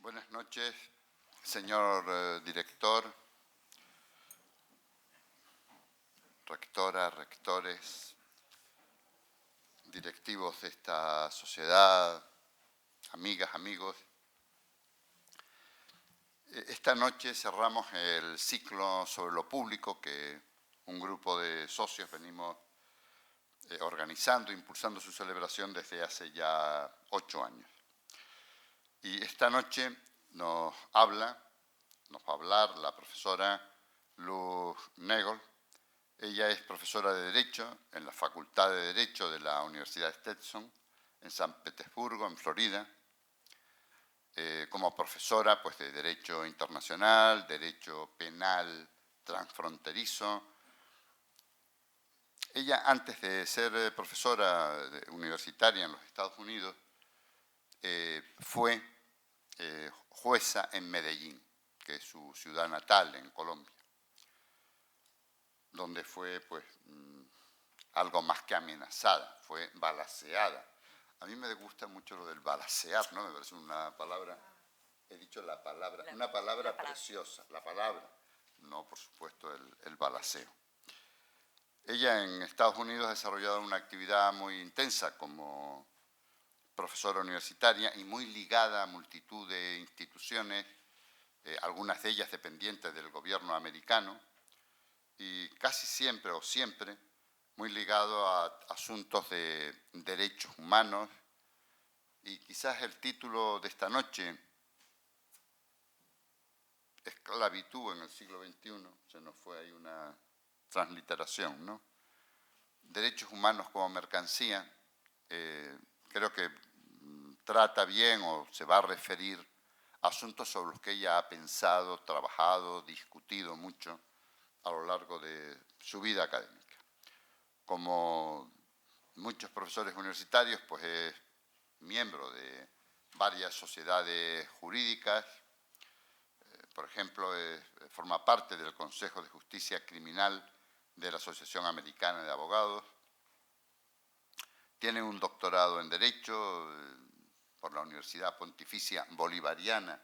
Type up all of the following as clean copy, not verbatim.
Buenas noches, señor director, rectora, rectores, directivos de esta sociedad, amigas, amigos. Esta noche cerramos el ciclo sobre lo público que un grupo de socios venimos organizando, impulsando su celebración desde hace ya 8 años. Y esta noche nos va a hablar la profesora Luz Negol. Ella es profesora de Derecho en la Facultad de Derecho de la Universidad de Stetson, en San Petersburgo, en Florida. Como profesora pues, de Derecho Internacional, Derecho Penal Transfronterizo. Ella, antes de ser profesora universitaria en los Estados Unidos, fue jueza en Medellín, que es su ciudad natal en Colombia, donde fue pues, algo más que amenazada, fue balaceada. A mí me gusta mucho lo del balacear, ¿no? Me parece una palabra, he dicho la palabra, una palabra preciosa, la palabra, no por supuesto el balaceo. Ella en Estados Unidos ha desarrollado una actividad muy intensa como profesora universitaria y muy ligada a multitud de instituciones, algunas de ellas dependientes del gobierno americano, y casi siempre o siempre muy ligado a asuntos de derechos humanos. Y quizás el título de esta noche, Esclavitud en el siglo XXI, se nos fue ahí una transliteración, ¿no? Derechos humanos como mercancía, creo que trata bien o se va a referir a asuntos sobre los que ella ha pensado, trabajado, discutido mucho a lo largo de su vida académica. Como muchos profesores universitarios, pues es miembro de varias sociedades jurídicas. Por ejemplo, forma parte del Consejo de Justicia Criminal de la Asociación Americana de Abogados. Tiene un doctorado en Derecho por la Universidad Pontificia Bolivariana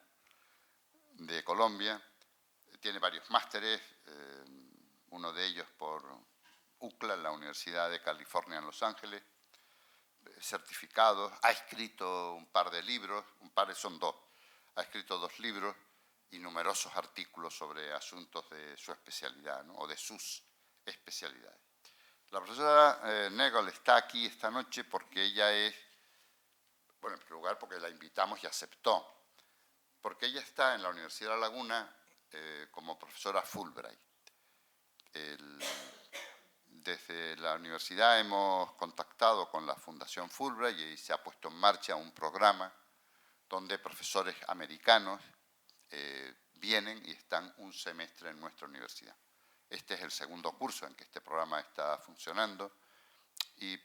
de Colombia. Tiene varios másteres, uno de ellos por UCLA, la Universidad de California en Los Ángeles, certificados. Ha escrito un par de libros, son dos. Ha escrito 2 libros y numerosos artículos sobre asuntos de su especialidad, ¿no? O de sus especialidades. La profesora Negol está aquí esta noche porque ella es, bueno, en primer lugar porque la invitamos y aceptó, porque ella está en la Universidad de La Laguna como profesora Fulbright. Desde la universidad hemos contactado con la Fundación Fulbright y se ha puesto en marcha un programa donde profesores americanos vienen y están un semestre en nuestra universidad. Este es el segundo curso en que este programa está funcionando y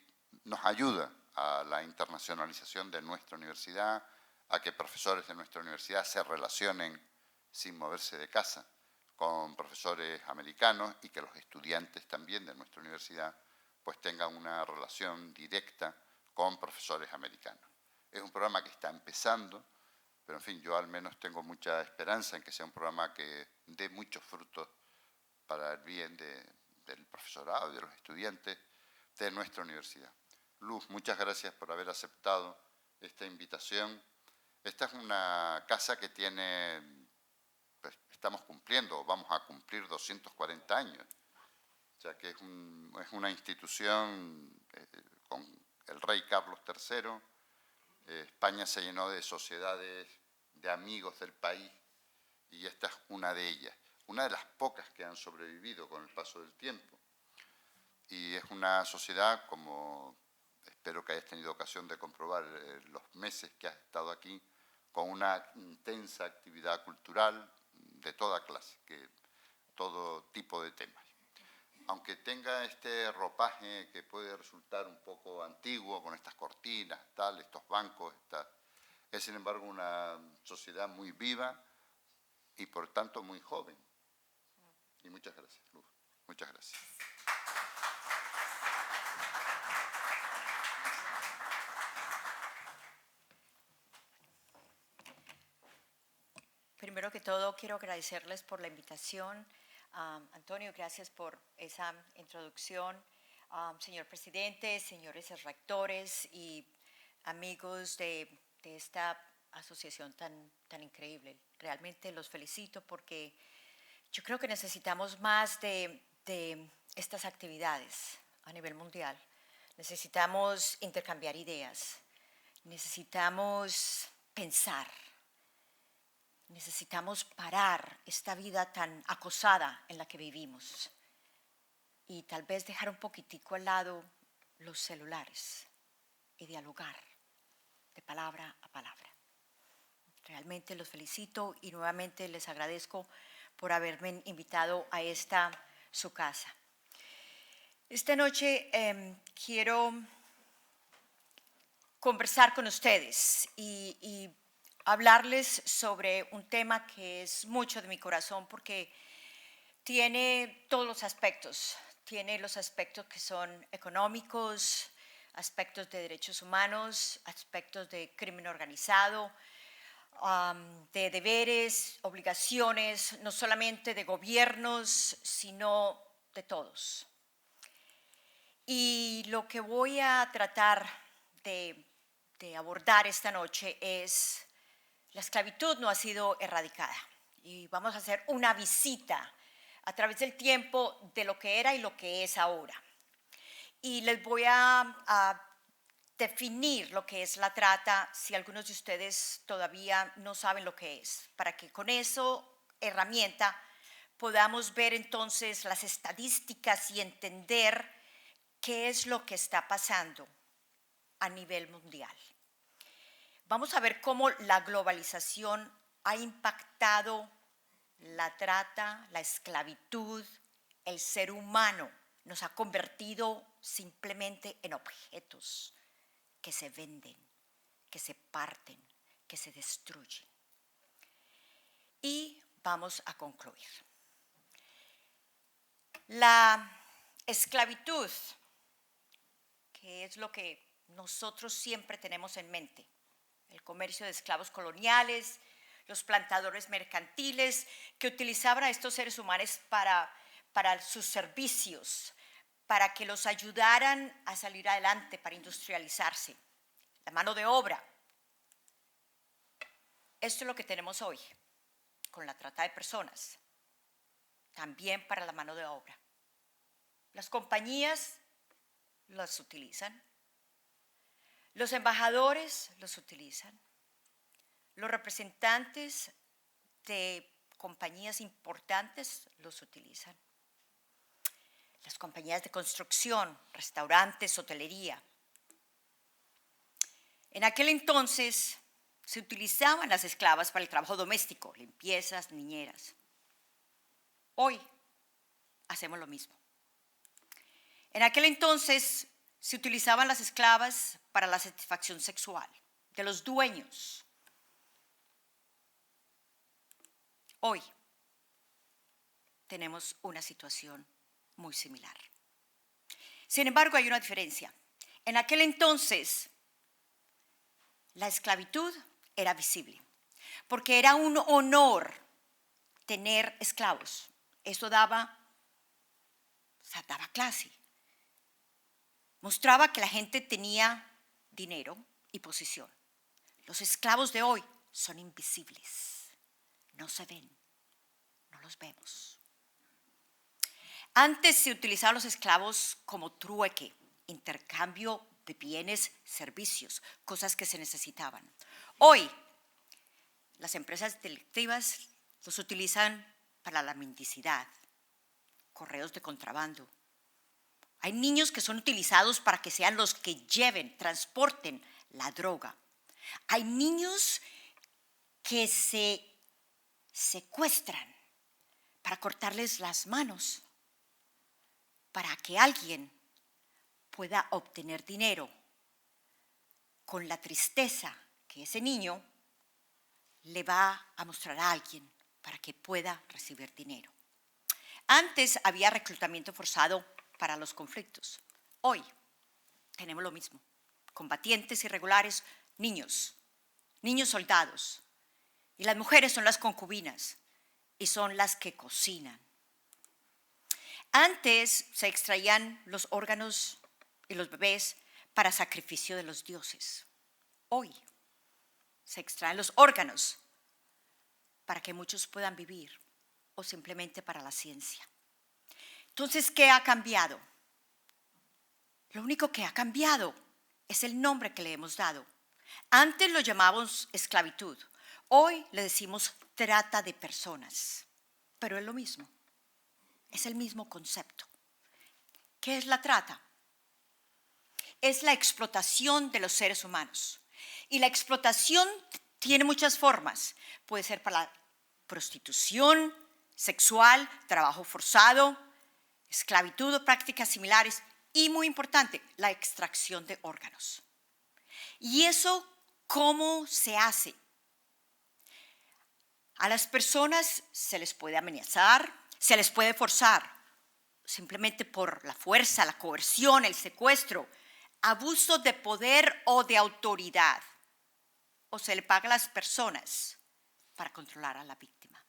nos ayuda a la internacionalización de nuestra universidad, a que profesores de nuestra universidad se relacionen sin moverse de casa con profesores americanos y que los estudiantes también de nuestra universidad pues tengan una relación directa con profesores americanos. Es un programa que está empezando, pero en fin, yo al menos tengo mucha esperanza en que sea un programa que dé muchos frutos para el bien del profesorado y de los estudiantes de nuestra universidad. Luz, muchas gracias por haber aceptado esta invitación. Esta es una casa que tiene, pues, estamos cumpliendo, vamos a cumplir 240 años. O sea que es una institución con el rey Carlos III. España se llenó de sociedades de amigos del país y esta es una de ellas. Una de las pocas que han sobrevivido con el paso del tiempo. Y es una sociedad, como espero que hayas tenido ocasión de comprobar los meses que has estado aquí, con una intensa actividad cultural de toda clase, todo tipo de temas. Aunque tenga este ropaje que puede resultar un poco antiguo, con estas cortinas, estos bancos, es sin embargo una sociedad muy viva y por tanto muy joven. Y muchas gracias, Luz. Muchas gracias. Primero que todo, quiero agradecerles por la invitación. Antonio, gracias por esa introducción. Señor presidente, señores rectores y amigos de esta asociación tan increíble. Realmente los felicito porque yo creo que necesitamos más de estas actividades a nivel mundial. Necesitamos intercambiar ideas, necesitamos pensar, necesitamos parar esta vida tan acosada en la que vivimos y tal vez dejar un poquitico al lado los celulares y dialogar de palabra a palabra. Realmente los felicito y nuevamente les agradezco por haberme invitado a esta su casa. Esta noche quiero conversar con ustedes y hablarles sobre un tema que es mucho de mi corazón porque tiene todos los aspectos. Tiene los aspectos que son económicos, aspectos de derechos humanos, aspectos de crimen organizado, de deberes, obligaciones, no solamente de gobiernos, sino de todos. Y lo que voy a tratar de abordar esta noche es: la esclavitud no ha sido erradicada. Y vamos a hacer una visita a través del tiempo de lo que era y lo que es ahora. Y les voy a definir lo que es la trata, si algunos de ustedes todavía no saben lo que es, para que con eso herramienta podamos ver entonces las estadísticas y entender qué es lo que está pasando a nivel mundial. Vamos a ver cómo la globalización ha impactado la trata, la esclavitud, el ser humano. Nos ha convertido simplemente en objetos que se venden, que se parten, que se destruyen. Y vamos a concluir. La esclavitud, que es lo que nosotros siempre tenemos en mente, el comercio de esclavos coloniales, los plantadores mercantiles que utilizaban a estos seres humanos para sus servicios, para que los ayudaran a salir adelante, para industrializarse. La mano de obra. Esto es lo que tenemos hoy con la trata de personas, también para la mano de obra. Las compañías las utilizan, los embajadores los utilizan, los representantes de compañías importantes los utilizan, las compañías de construcción, restaurantes, hotelería. En aquel entonces se utilizaban las esclavas para el trabajo doméstico, limpiezas, niñeras. Hoy hacemos lo mismo. En aquel entonces se utilizaban las esclavas para la satisfacción sexual de los dueños. Hoy tenemos una situación muy similar. Sin embargo, hay una diferencia. En aquel entonces, la esclavitud era visible, porque era un honor tener esclavos. Eso daba clase. Mostraba que la gente tenía dinero y posición. Los esclavos de hoy son invisibles. No se ven, no los vemos. Antes se utilizaban los esclavos como trueque, intercambio de bienes, servicios, cosas que se necesitaban. Hoy, las empresas delictivas los utilizan para la mendicidad, correos de contrabando. Hay niños que son utilizados para que sean los que lleven, transporten la droga. Hay niños que se secuestran para cortarles las manos, para que alguien pueda obtener dinero, con la tristeza que ese niño le va a mostrar a alguien para que pueda recibir dinero. Antes había reclutamiento forzado para los conflictos. Hoy tenemos lo mismo. Combatientes irregulares, niños soldados, Y las mujeres son las concubinas y son las que cocinan. Antes se extraían los órganos y los bebés para sacrificio de los dioses. Hoy se extraen los órganos para que muchos puedan vivir o simplemente para la ciencia. Entonces, ¿qué ha cambiado? Lo único que ha cambiado es el nombre que le hemos dado. Antes lo llamábamos esclavitud. Hoy le decimos trata de personas. Pero es lo mismo. Es el mismo concepto. ¿Qué es la trata? Es la explotación de los seres humanos. Y la explotación tiene muchas formas. Puede ser para la prostitución sexual, trabajo forzado, esclavitud o prácticas similares. Y muy importante, la extracción de órganos. ¿Y eso cómo se hace? A las personas se les puede amenazar, se les puede forzar, simplemente por la fuerza, la coerción, el secuestro, abuso de poder o de autoridad. O se le paga a las personas para controlar a la víctima.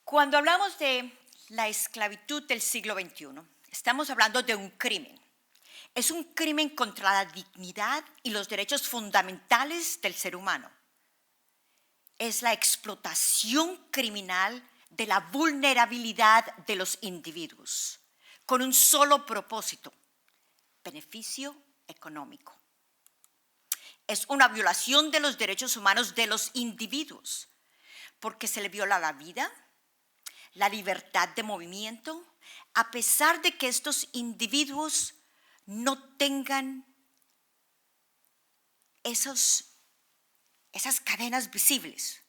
Cuando hablamos de la esclavitud del siglo XXI, estamos hablando de un crimen. Es un crimen contra la dignidad y los derechos fundamentales del ser humano. Es la explotación criminal de la vulnerabilidad de los individuos, con un solo propósito: beneficio económico. Es una violación de los derechos humanos de los individuos, porque se le viola la vida, la libertad de movimiento, a pesar de que estos individuos no tengan esas cadenas visibles.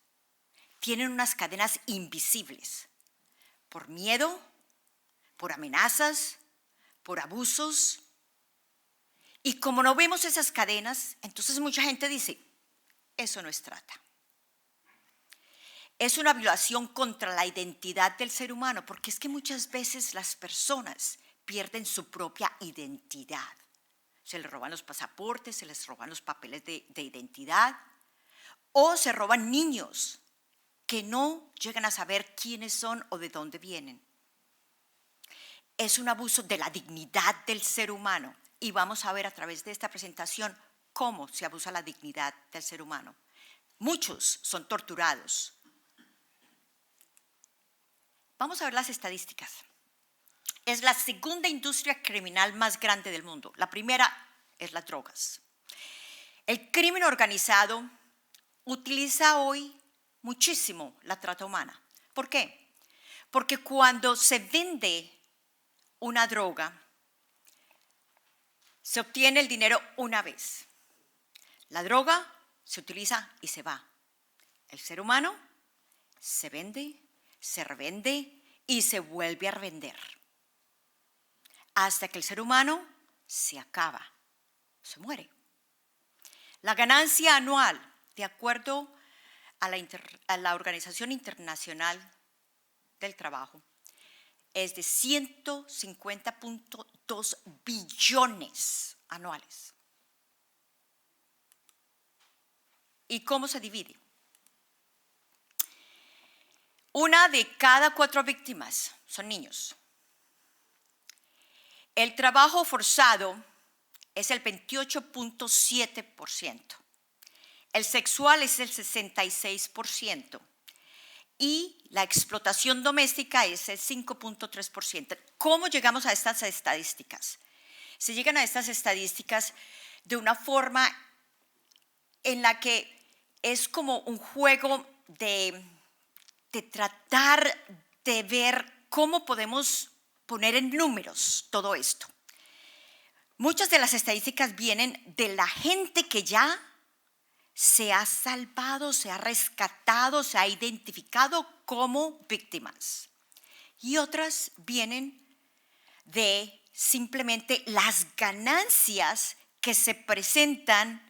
Tienen unas cadenas invisibles, por miedo, por amenazas, por abusos. Y como no vemos esas cadenas, entonces mucha gente dice, eso no es trata. Es una violación contra la identidad del ser humano, porque es que muchas veces las personas pierden su propia identidad. Se les roban los pasaportes, se les roban los papeles de identidad, o se roban niños que no llegan a saber quiénes son o de dónde vienen. Es un abuso de la dignidad del ser humano. Y vamos a ver a través de esta presentación cómo se abusa la dignidad del ser humano. Muchos son torturados. Vamos a ver las estadísticas. Es la segunda industria criminal más grande del mundo. La primera es las drogas. El crimen organizado utiliza hoy muchísimo la trata humana. ¿Por qué? Porque cuando se vende una droga, se obtiene el dinero una vez. La droga se utiliza y se va. El ser humano se vende, se revende y se vuelve a revender. Hasta que el ser humano se acaba, se muere. La ganancia anual, de acuerdo a la Organización Internacional del Trabajo, es de 150.2 billones anuales. ¿Y cómo se divide? Una de cada 4 víctimas son niños. El trabajo forzado es el 28.7%. El sexual es el 66%. Y la explotación doméstica es el 5.3%. ¿Cómo llegamos a estas estadísticas? Se llegan a estas estadísticas de una forma en la que es como un juego de tratar de ver cómo podemos poner en números todo esto. Muchas de las estadísticas vienen de la gente que ya se ha salvado, se ha rescatado, se ha identificado como víctimas. Y otras vienen de simplemente las ganancias que se presentan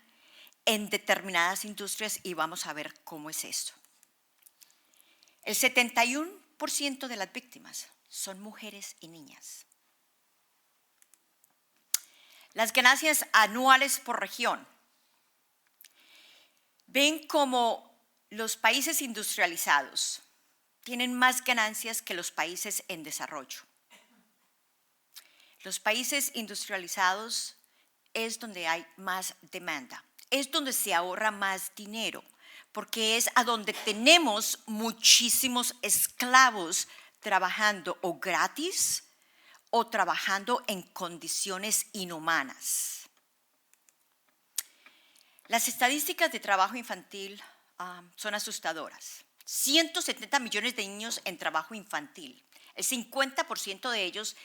en determinadas industrias, y vamos a ver cómo es esto. El 71% de las víctimas son mujeres y niñas. Las ganancias anuales por región. ven como los países industrializados tienen más ganancias que los países en desarrollo. Los países industrializados es donde hay más demanda, es donde se ahorra más dinero, porque es a donde tenemos muchísimos esclavos trabajando o gratis o trabajando en condiciones inhumanas. Las estadísticas de trabajo infantil son asustadoras. 170 millones de niños en trabajo infantil, el 50% de ellos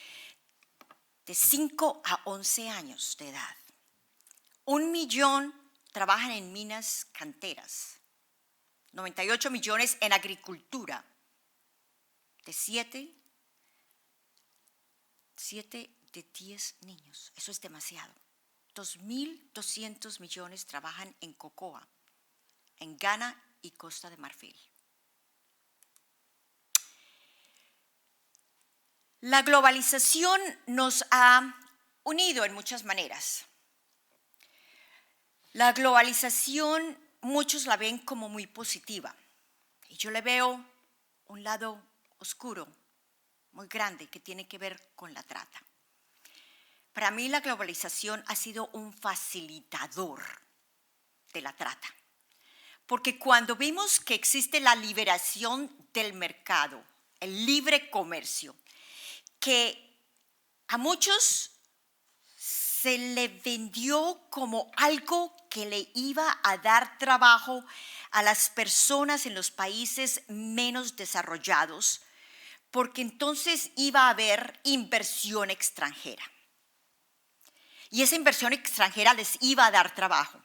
de 5 a 11 años de edad. 1 millón trabajan en minas canteras, 98 millones en agricultura, de 7 de 10 niños, eso es demasiado. 2.200 millones trabajan en cocoa, en Ghana y Costa de Marfil. La globalización nos ha unido en muchas maneras. La globalización muchos la ven como muy positiva y yo le veo un lado oscuro, muy grande, que tiene que ver con la trata. Para mí la globalización ha sido un facilitador de la trata, porque cuando vimos que existe la liberación del mercado, el libre comercio, que a muchos se le vendió como algo que le iba a dar trabajo a las personas en los países menos desarrollados, porque entonces iba a haber inversión extranjera. Y esa inversión extranjera les iba a dar trabajo.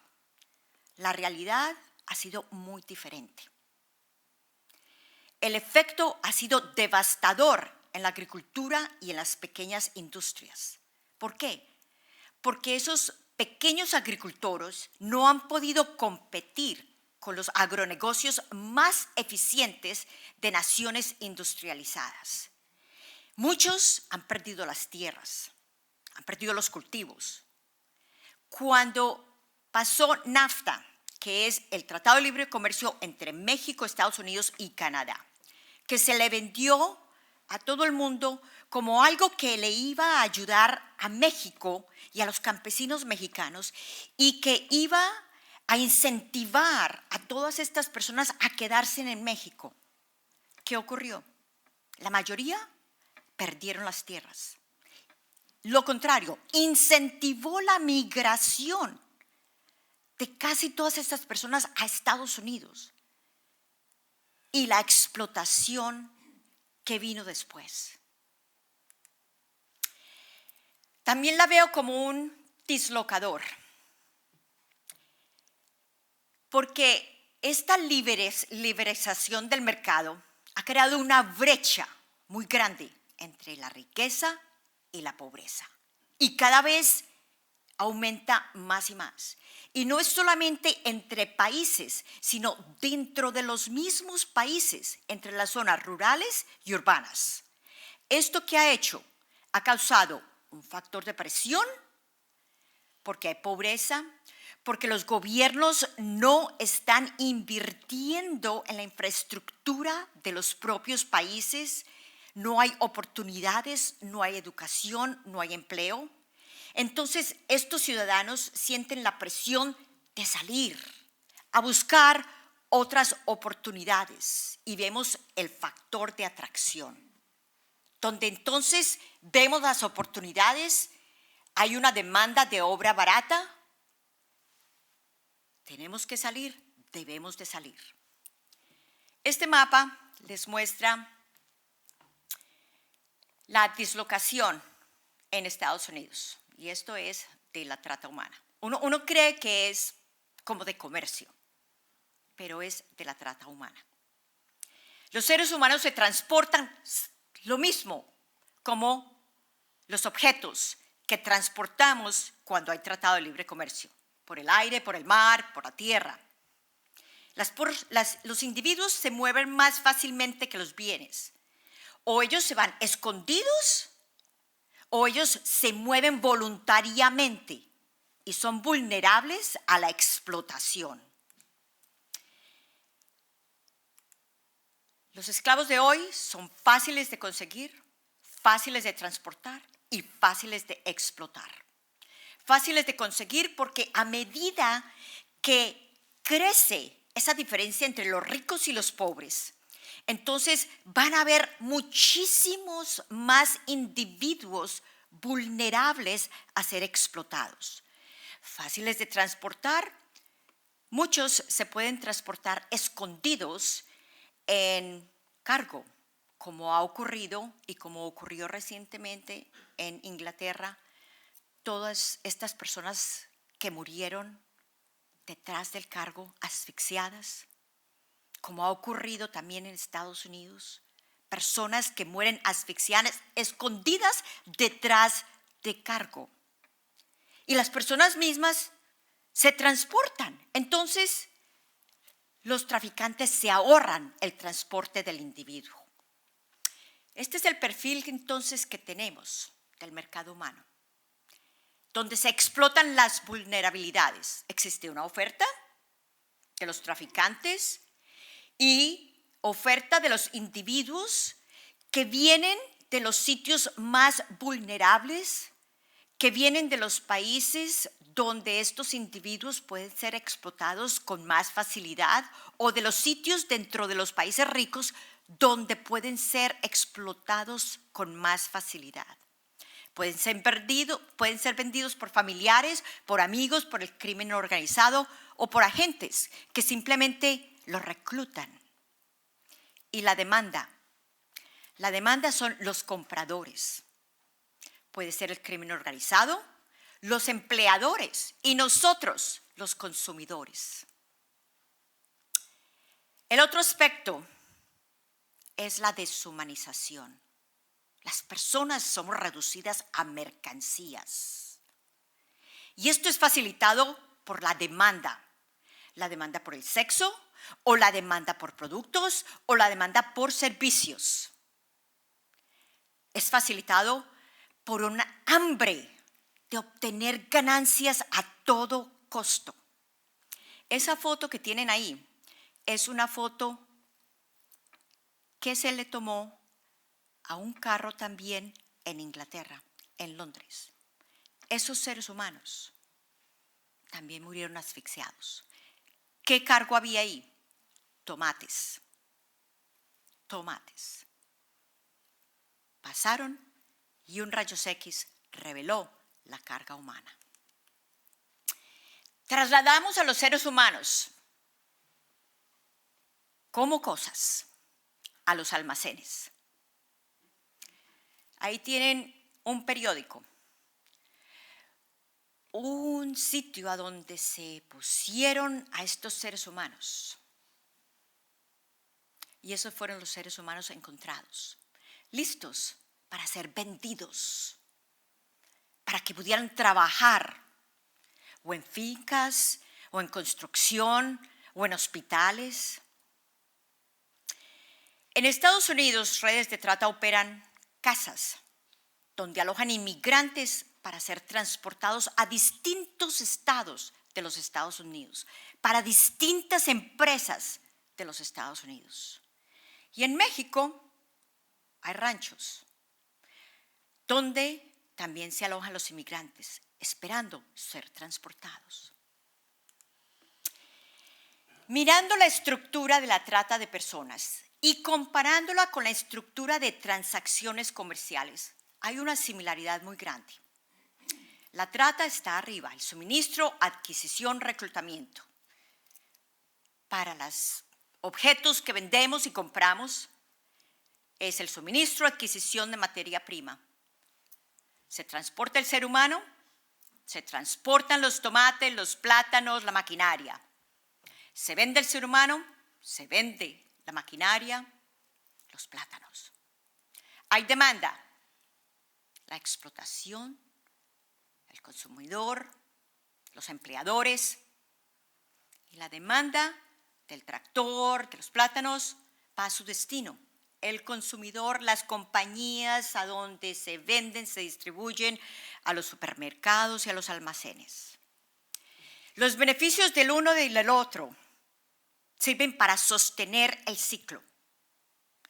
La realidad ha sido muy diferente. El efecto ha sido devastador en la agricultura y en las pequeñas industrias. ¿Por qué? Porque esos pequeños agricultores no han podido competir con los agronegocios más eficientes de naciones industrializadas. Muchos han perdido las tierras, han perdido los cultivos. Cuando pasó NAFTA, que es el Tratado de Libre Comercio entre México, Estados Unidos y Canadá, que se le vendió a todo el mundo como algo que le iba a ayudar a México y a los campesinos mexicanos y que iba a incentivar a todas estas personas a quedarse en México. ¿Qué ocurrió? La mayoría perdieron las tierras. Lo contrario, incentivó la migración de casi todas estas personas a Estados Unidos y la explotación que vino después. También la veo como un dislocador, porque esta liberalización del mercado ha creado una brecha muy grande entre la riqueza y la pobreza. Y cada vez aumenta más y más. Y no es solamente entre países, sino dentro de los mismos países, entre las zonas rurales y urbanas. ¿Esto qué ha hecho? Ha causado un factor de presión, porque hay pobreza, porque los gobiernos no están invirtiendo en la infraestructura de los propios países, no hay oportunidades, no hay educación, no hay empleo. Entonces, estos ciudadanos sienten la presión de salir a buscar otras oportunidades y vemos el factor de atracción, donde entonces vemos las oportunidades, hay una demanda de obra barata, tenemos que salir, debemos de salir. Este mapa les muestra la dislocación en Estados Unidos. Y esto es de la trata humana. Uno cree que es como de comercio, pero es de la trata humana. Los seres humanos se transportan lo mismo como los objetos que transportamos cuando hay tratado de libre comercio, por el aire, por el mar, por la tierra. Los individuos se mueven más fácilmente que los bienes. O ellos se van escondidos o ellos se mueven voluntariamente y son vulnerables a la explotación. Los esclavos de hoy son fáciles de conseguir, fáciles de transportar y fáciles de explotar. Fáciles de conseguir porque a medida que crece esa diferencia entre los ricos y los pobres, entonces van a haber muchísimos más individuos vulnerables a ser explotados. Fáciles de transportar, muchos se pueden transportar escondidos en cargo, como ha ocurrido y como ocurrió recientemente en Inglaterra, todas estas personas que murieron detrás del cargo asfixiadas, como ha ocurrido también en Estados Unidos, personas que mueren asfixiadas, escondidas detrás de cargo. Y las personas mismas se transportan. Entonces, los traficantes se ahorran el transporte del individuo. Este es el perfil entonces que tenemos del mercado humano, donde se explotan las vulnerabilidades. Existe una oferta de los traficantes y oferta de los individuos que vienen de los sitios más vulnerables, que vienen de los países donde estos individuos pueden ser explotados con más facilidad, o de los sitios dentro de los países ricos donde pueden ser explotados con más facilidad. Pueden ser vendidos por familiares, por amigos, por el crimen organizado o por agentes que simplemente los reclutan. Y la demanda son los compradores. Puede ser el crimen organizado, los empleadores y nosotros, los consumidores. El otro aspecto es la deshumanización. Las personas somos reducidas a mercancías. Y esto es facilitado por la demanda por el sexo, o la demanda por productos, o la demanda por servicios. Es facilitado por una hambre de obtener ganancias a todo costo. Esa foto que tienen ahí es una foto que se le tomó a un carro también en Inglaterra, en Londres. Esos seres humanos también murieron asfixiados. ¿Qué cargo había ahí? Tomates. Pasaron y un rayos X reveló la carga humana. Trasladamos a los seres humanos como cosas a los almacenes. Ahí tienen un periódico, un sitio a donde se pusieron a estos seres humanos. Y esos fueron los seres humanos encontrados, listos para ser vendidos, para que pudieran trabajar o en fincas, o en construcción, o en hospitales. En Estados Unidos, redes de trata operan casas donde alojan inmigrantes para ser transportados a distintos estados de los Estados Unidos, para distintas empresas de los Estados Unidos. Y en México hay ranchos donde también se alojan los inmigrantes, esperando ser transportados. Mirando la estructura de la trata de personas y comparándola con la estructura de transacciones comerciales, hay una similaridad muy grande. La trata está arriba, el suministro, adquisición, reclutamiento. Para los objetos que vendemos y compramos, es el suministro, adquisición de materia prima. Se transporta el ser humano, se transportan los tomates, los plátanos, la maquinaria. Se vende el ser humano, se vende la maquinaria, los plátanos. Hay demanda, la explotación, el consumidor, los empleadores, y la demanda del tractor, de los plátanos, va a su destino. El consumidor, las compañías a donde se venden, se distribuyen, a los supermercados y a los almacenes. Los beneficios del uno y del otro sirven para sostener el ciclo.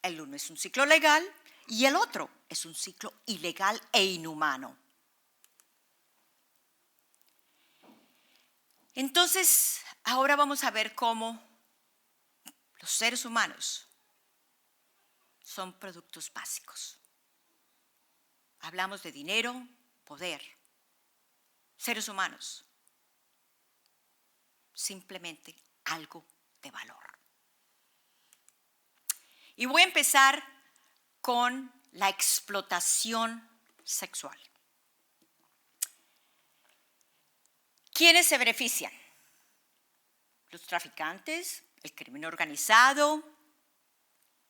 El uno es un ciclo legal y el otro es un ciclo ilegal e inhumano. Entonces, ahora vamos a ver cómo los seres humanos son productos básicos. Hablamos de dinero, poder. Seres humanos, simplemente algo de valor. Y voy a empezar con la explotación sexual. ¿Quiénes se benefician? Los traficantes, el crimen organizado,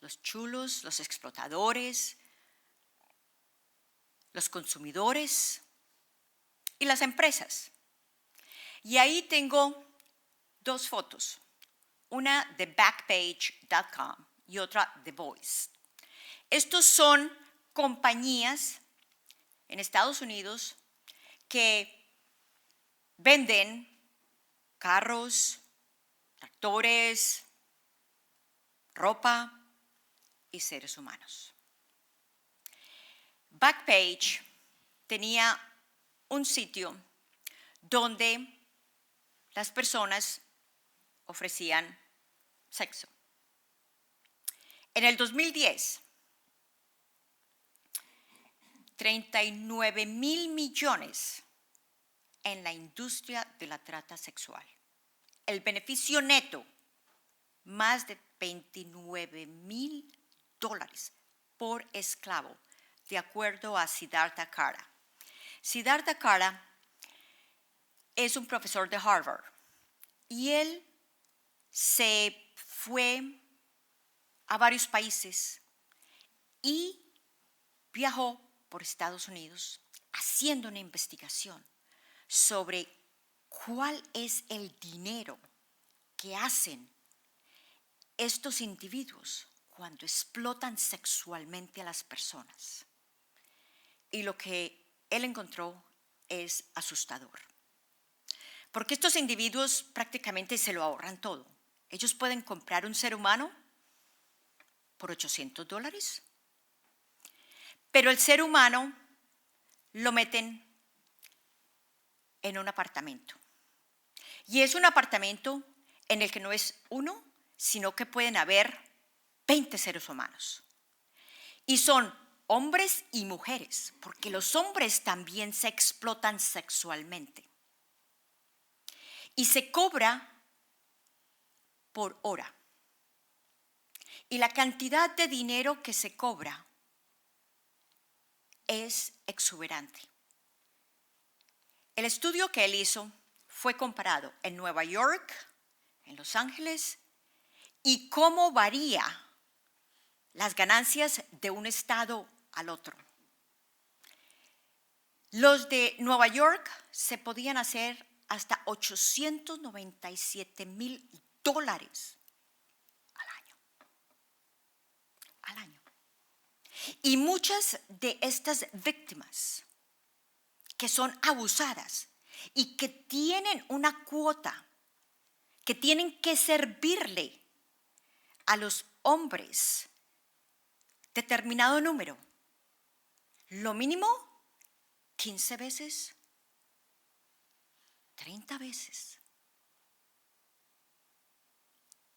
los chulos, los explotadores, los consumidores y las empresas. Y ahí tengo dos fotos, una de Backpage.com y otra de Voice. Estos son compañías en Estados Unidos que venden carros, tractores, ropa y seres humanos. Backpage tenía un sitio donde las personas ofrecían sexo. En el 2010, 39 mil millones en la industria de la trata sexual. El beneficio neto, más de $29,000 por esclavo, de acuerdo a Siddhartha Kara. Siddhartha Kara es un profesor de Harvard y él se fue a varios países y viajó por Estados Unidos haciendo una investigación sobre cuál es el dinero que hacen estos individuos cuando explotan sexualmente a las personas. Y lo que él encontró es asustador. Porque estos individuos prácticamente se lo ahorran todo. Ellos pueden comprar un ser humano por $800, pero el ser humano lo meten en un apartamento. Y es un apartamento en el que no es uno, sino que pueden haber 20 seres humanos. Y son hombres y mujeres, porque los hombres también se explotan sexualmente. Y se cobra por hora. Y la cantidad de dinero que se cobra es exuberante. El estudio que él hizo fue comparado en Nueva York, en Los Ángeles, y cómo varía las ganancias de un estado al otro. Los de Nueva York se podían hacer hasta $897,000 al año. Y muchas de estas víctimas que son abusadas y que tienen una cuota, que tienen que servirle a los hombres determinado número, lo mínimo 15 veces, 30 veces.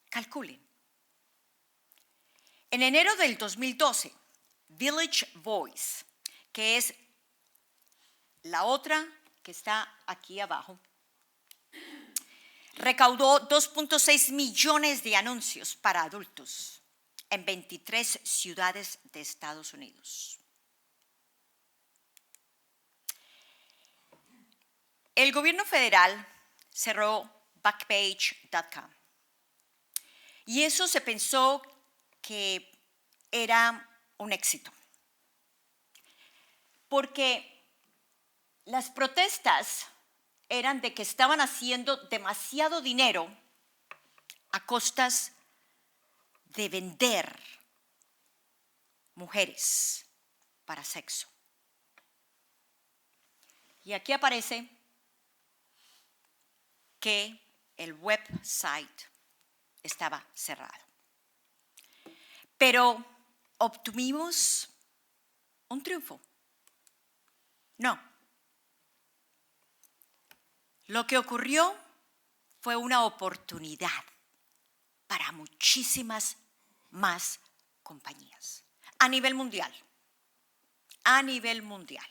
Calculen. En enero del 2012, Village Voice, que es la otra que está aquí abajo, recaudó 2.6 millones de anuncios para adultos en 23 ciudades de Estados Unidos. El gobierno federal cerró Backpage.com y eso se pensó que era un éxito, porque las protestas eran de que estaban haciendo demasiado dinero a costas de vender mujeres para sexo. Y aquí aparece que el website estaba cerrado. Pero obtuvimos un triunfo. No. Lo que ocurrió fue una oportunidad para muchísimas más compañías a nivel mundial. A nivel mundial.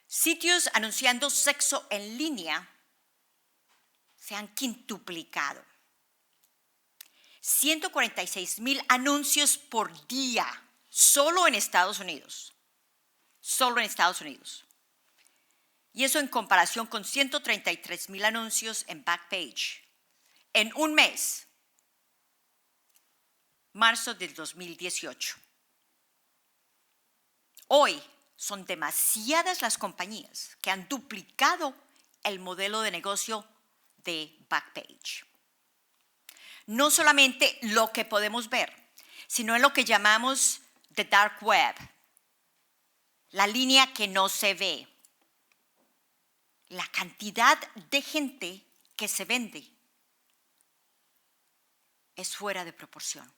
Sitios anunciando sexo en línea se han quintuplicado. 146,000 anuncios por día, solo en Estados Unidos. Solo en Estados Unidos. Y eso en comparación con 133,000 anuncios en Backpage. En un mes, marzo del 2018. Hoy son demasiadas las compañías que han duplicado el modelo de negocio de Backpage. No solamente lo que podemos ver, sino en lo que llamamos the dark web, la línea que no se ve, la cantidad de gente que se vende es fuera de proporción.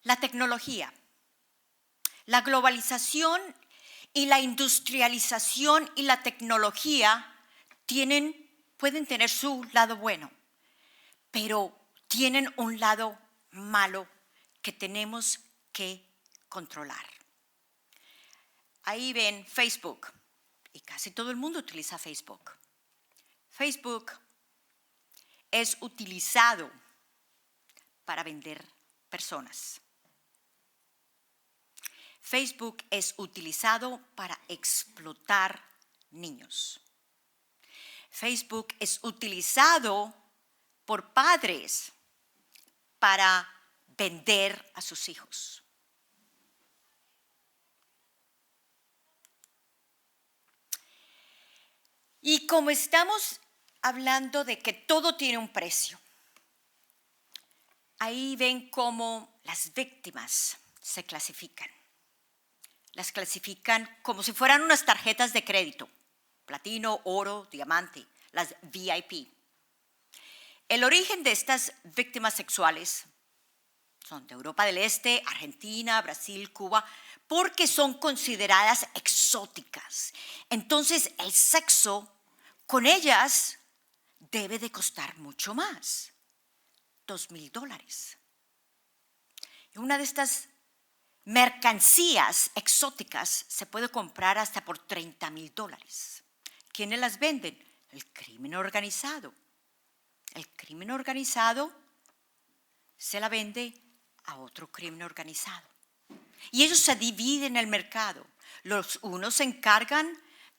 La tecnología, la globalización y la industrialización y la tecnología pueden tener su lado bueno, pero tienen un lado malo que tenemos que controlar. Ahí ven Facebook, y casi todo el mundo utiliza Facebook. Facebook es utilizado para vender personas. Facebook es utilizado para explotar niños. Facebook es utilizado por padres para vender a sus hijos. Y como estamos hablando de que todo tiene un precio, ahí ven cómo las víctimas se clasifican. Las clasifican como si fueran unas tarjetas de crédito, platino, oro, diamante, las VIP. El origen de estas víctimas sexuales son de Europa del Este, Argentina, Brasil, Cuba, porque son consideradas exóticas. Entonces, el sexo con ellas debe de costar mucho más, $2,000. Y una de estas mercancías exóticas se puede comprar hasta por $30,000. ¿Quiénes las venden? El crimen organizado. El crimen organizado se la vende a otro crimen organizado. Y ellos se dividen el mercado. Los unos se encargan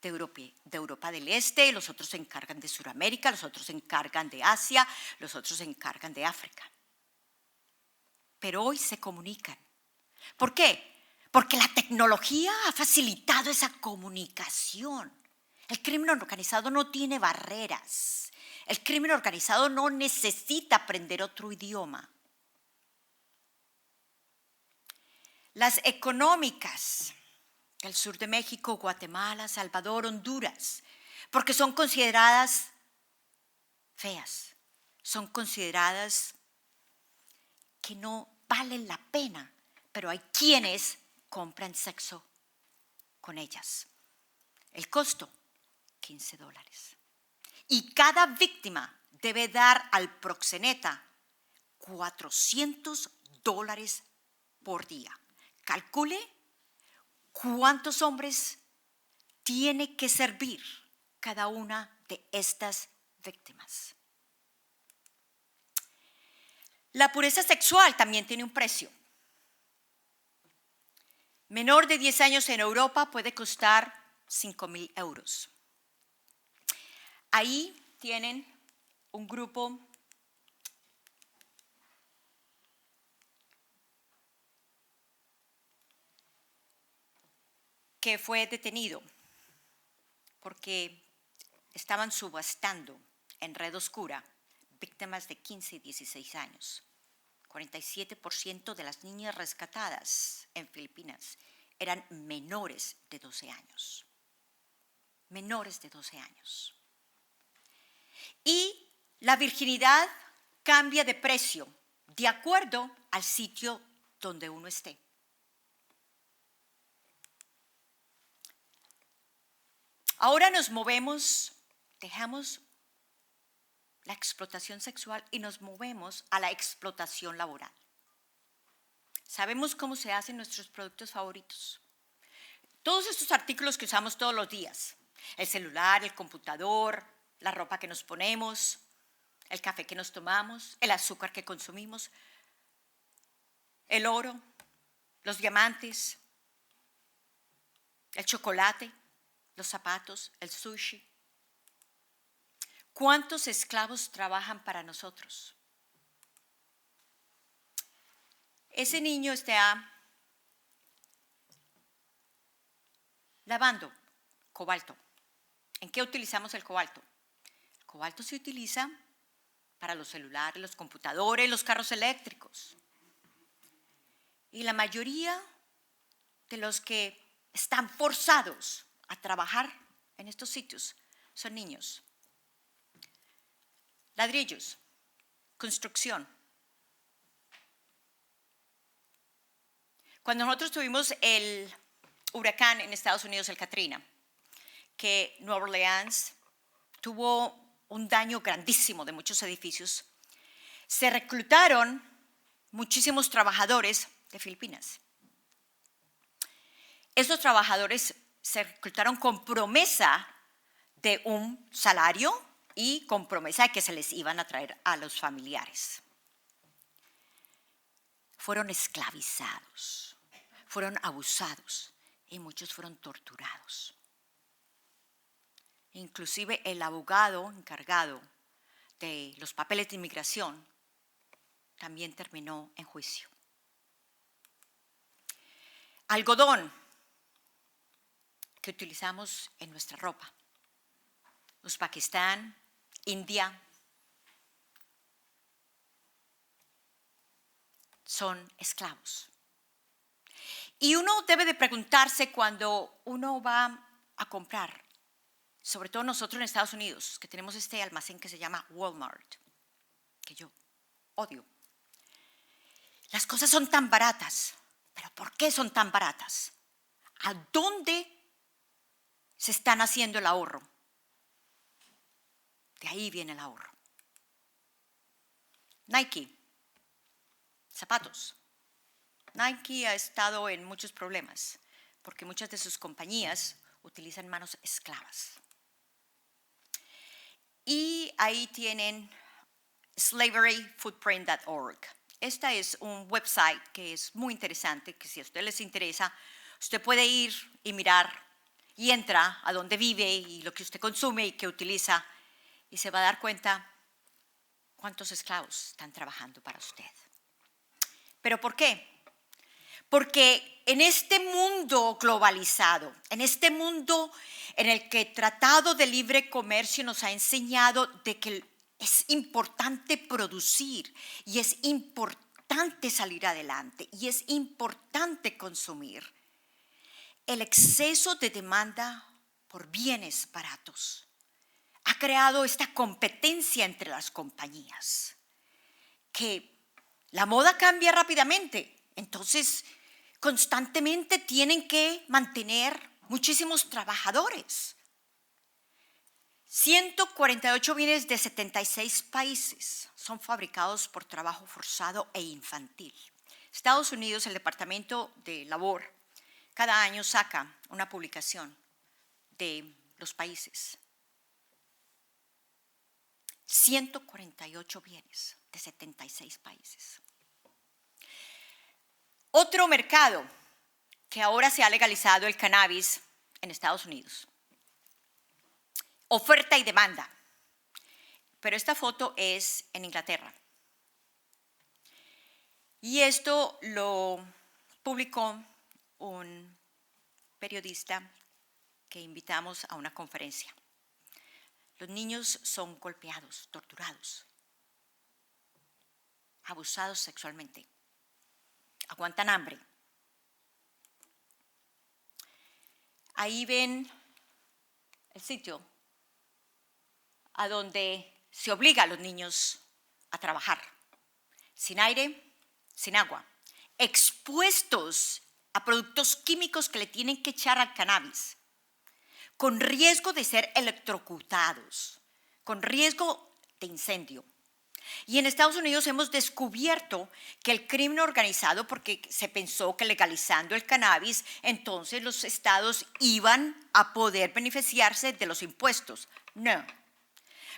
de Europa del Este, los otros se encargan de Sudamérica, los otros se encargan de Asia, los otros se encargan de África. Pero hoy se comunican. ¿Por qué? Porque la tecnología ha facilitado esa comunicación. El crimen organizado no tiene barreras. El crimen organizado no necesita aprender otro idioma. Las económicas, el sur de México, Guatemala, Salvador, Honduras, porque son consideradas feas, son consideradas que no valen la pena, pero hay quienes compran sexo con ellas. El costo, $15. Y cada víctima debe dar al proxeneta $400 por día. Calcule cuántos hombres tiene que servir cada una de estas víctimas. La pureza sexual también tiene un precio. Menor de 10 años en Europa puede costar €5,000. Ahí tienen un grupo que fue detenido porque estaban subastando en red oscura víctimas de 15 y 16 años. 47% de las niñas rescatadas en Filipinas eran menores de 12 años. Menores de 12 años. Y la virginidad cambia de precio de acuerdo al sitio donde uno esté. Ahora nos movemos, dejamos la explotación sexual y nos movemos a la explotación laboral. Sabemos cómo se hacen nuestros productos favoritos. Todos estos artículos que usamos todos los días, el celular, el computador, la ropa que nos ponemos, el café que nos tomamos, el azúcar que consumimos, el oro, los diamantes, el chocolate, los zapatos, el sushi. ¿Cuántos esclavos trabajan para nosotros? Ese niño está lavando cobalto. ¿En qué utilizamos el cobalto? El cobalto se utiliza para los celulares, los computadores, los carros eléctricos. Y la mayoría de los que están forzados a trabajar en estos sitios son niños. Ladrillos, construcción. Cuando nosotros tuvimos el huracán en Estados Unidos, el Katrina, que Nueva Orleans tuvo un daño grandísimo de muchos edificios, se reclutaron muchísimos trabajadores de Filipinas. Esos trabajadores se reclutaron con promesa de un salario y con promesa de que se les iban a traer a los familiares. Fueron esclavizados, fueron abusados y muchos fueron torturados. Inclusive el abogado encargado de los papeles de inmigración también terminó en juicio. Algodón que utilizamos en nuestra ropa. Uzbekistán, India, son esclavos. Y uno debe de preguntarse cuando uno va a comprar, sobre todo nosotros en Estados Unidos, que tenemos este almacén que se llama Walmart, que yo odio. Las cosas son tan baratas, pero ¿por qué son tan baratas? ¿A dónde se están haciendo el ahorro? De ahí viene el ahorro. Nike, zapatos. Nike ha estado en muchos problemas porque muchas de sus compañías utilizan manos esclavas. Y ahí tienen slaveryfootprint.org. Esta es un website que es muy interesante, que si a usted les interesa, usted puede ir y mirar y entra a dónde vive y lo que usted consume y que utiliza y se va a dar cuenta cuántos esclavos están trabajando para usted. ¿Pero por qué? Porque en este mundo globalizado, en este mundo en el que el Tratado de Libre Comercio nos ha enseñado de que es importante producir y es importante salir adelante y es importante consumir, el exceso de demanda por bienes baratos ha creado esta competencia entre las compañías, que la moda cambia rápidamente, entonces constantemente tienen que mantener muchísimos trabajadores. 148 bienes de 76 países son fabricados por trabajo forzado e infantil. Estados Unidos, el Departamento de Labor, cada año saca una publicación de los países. 148 bienes de 76 países. Otro mercado que ahora se ha legalizado el cannabis en Estados Unidos. Oferta y demanda. Pero esta foto es en Inglaterra. Y esto lo publicó un periodista que invitamos a una conferencia. Los niños son golpeados, torturados, abusados sexualmente, aguantan hambre. Ahí ven el sitio a donde se obliga a los niños a trabajar, sin aire, sin agua, expuestos a productos químicos que le tienen que echar al cannabis, con riesgo de ser electrocutados, con riesgo de incendio. Y en Estados Unidos hemos descubierto que el crimen organizado, porque se pensó que legalizando el cannabis, entonces los estados iban a poder beneficiarse de los impuestos. No,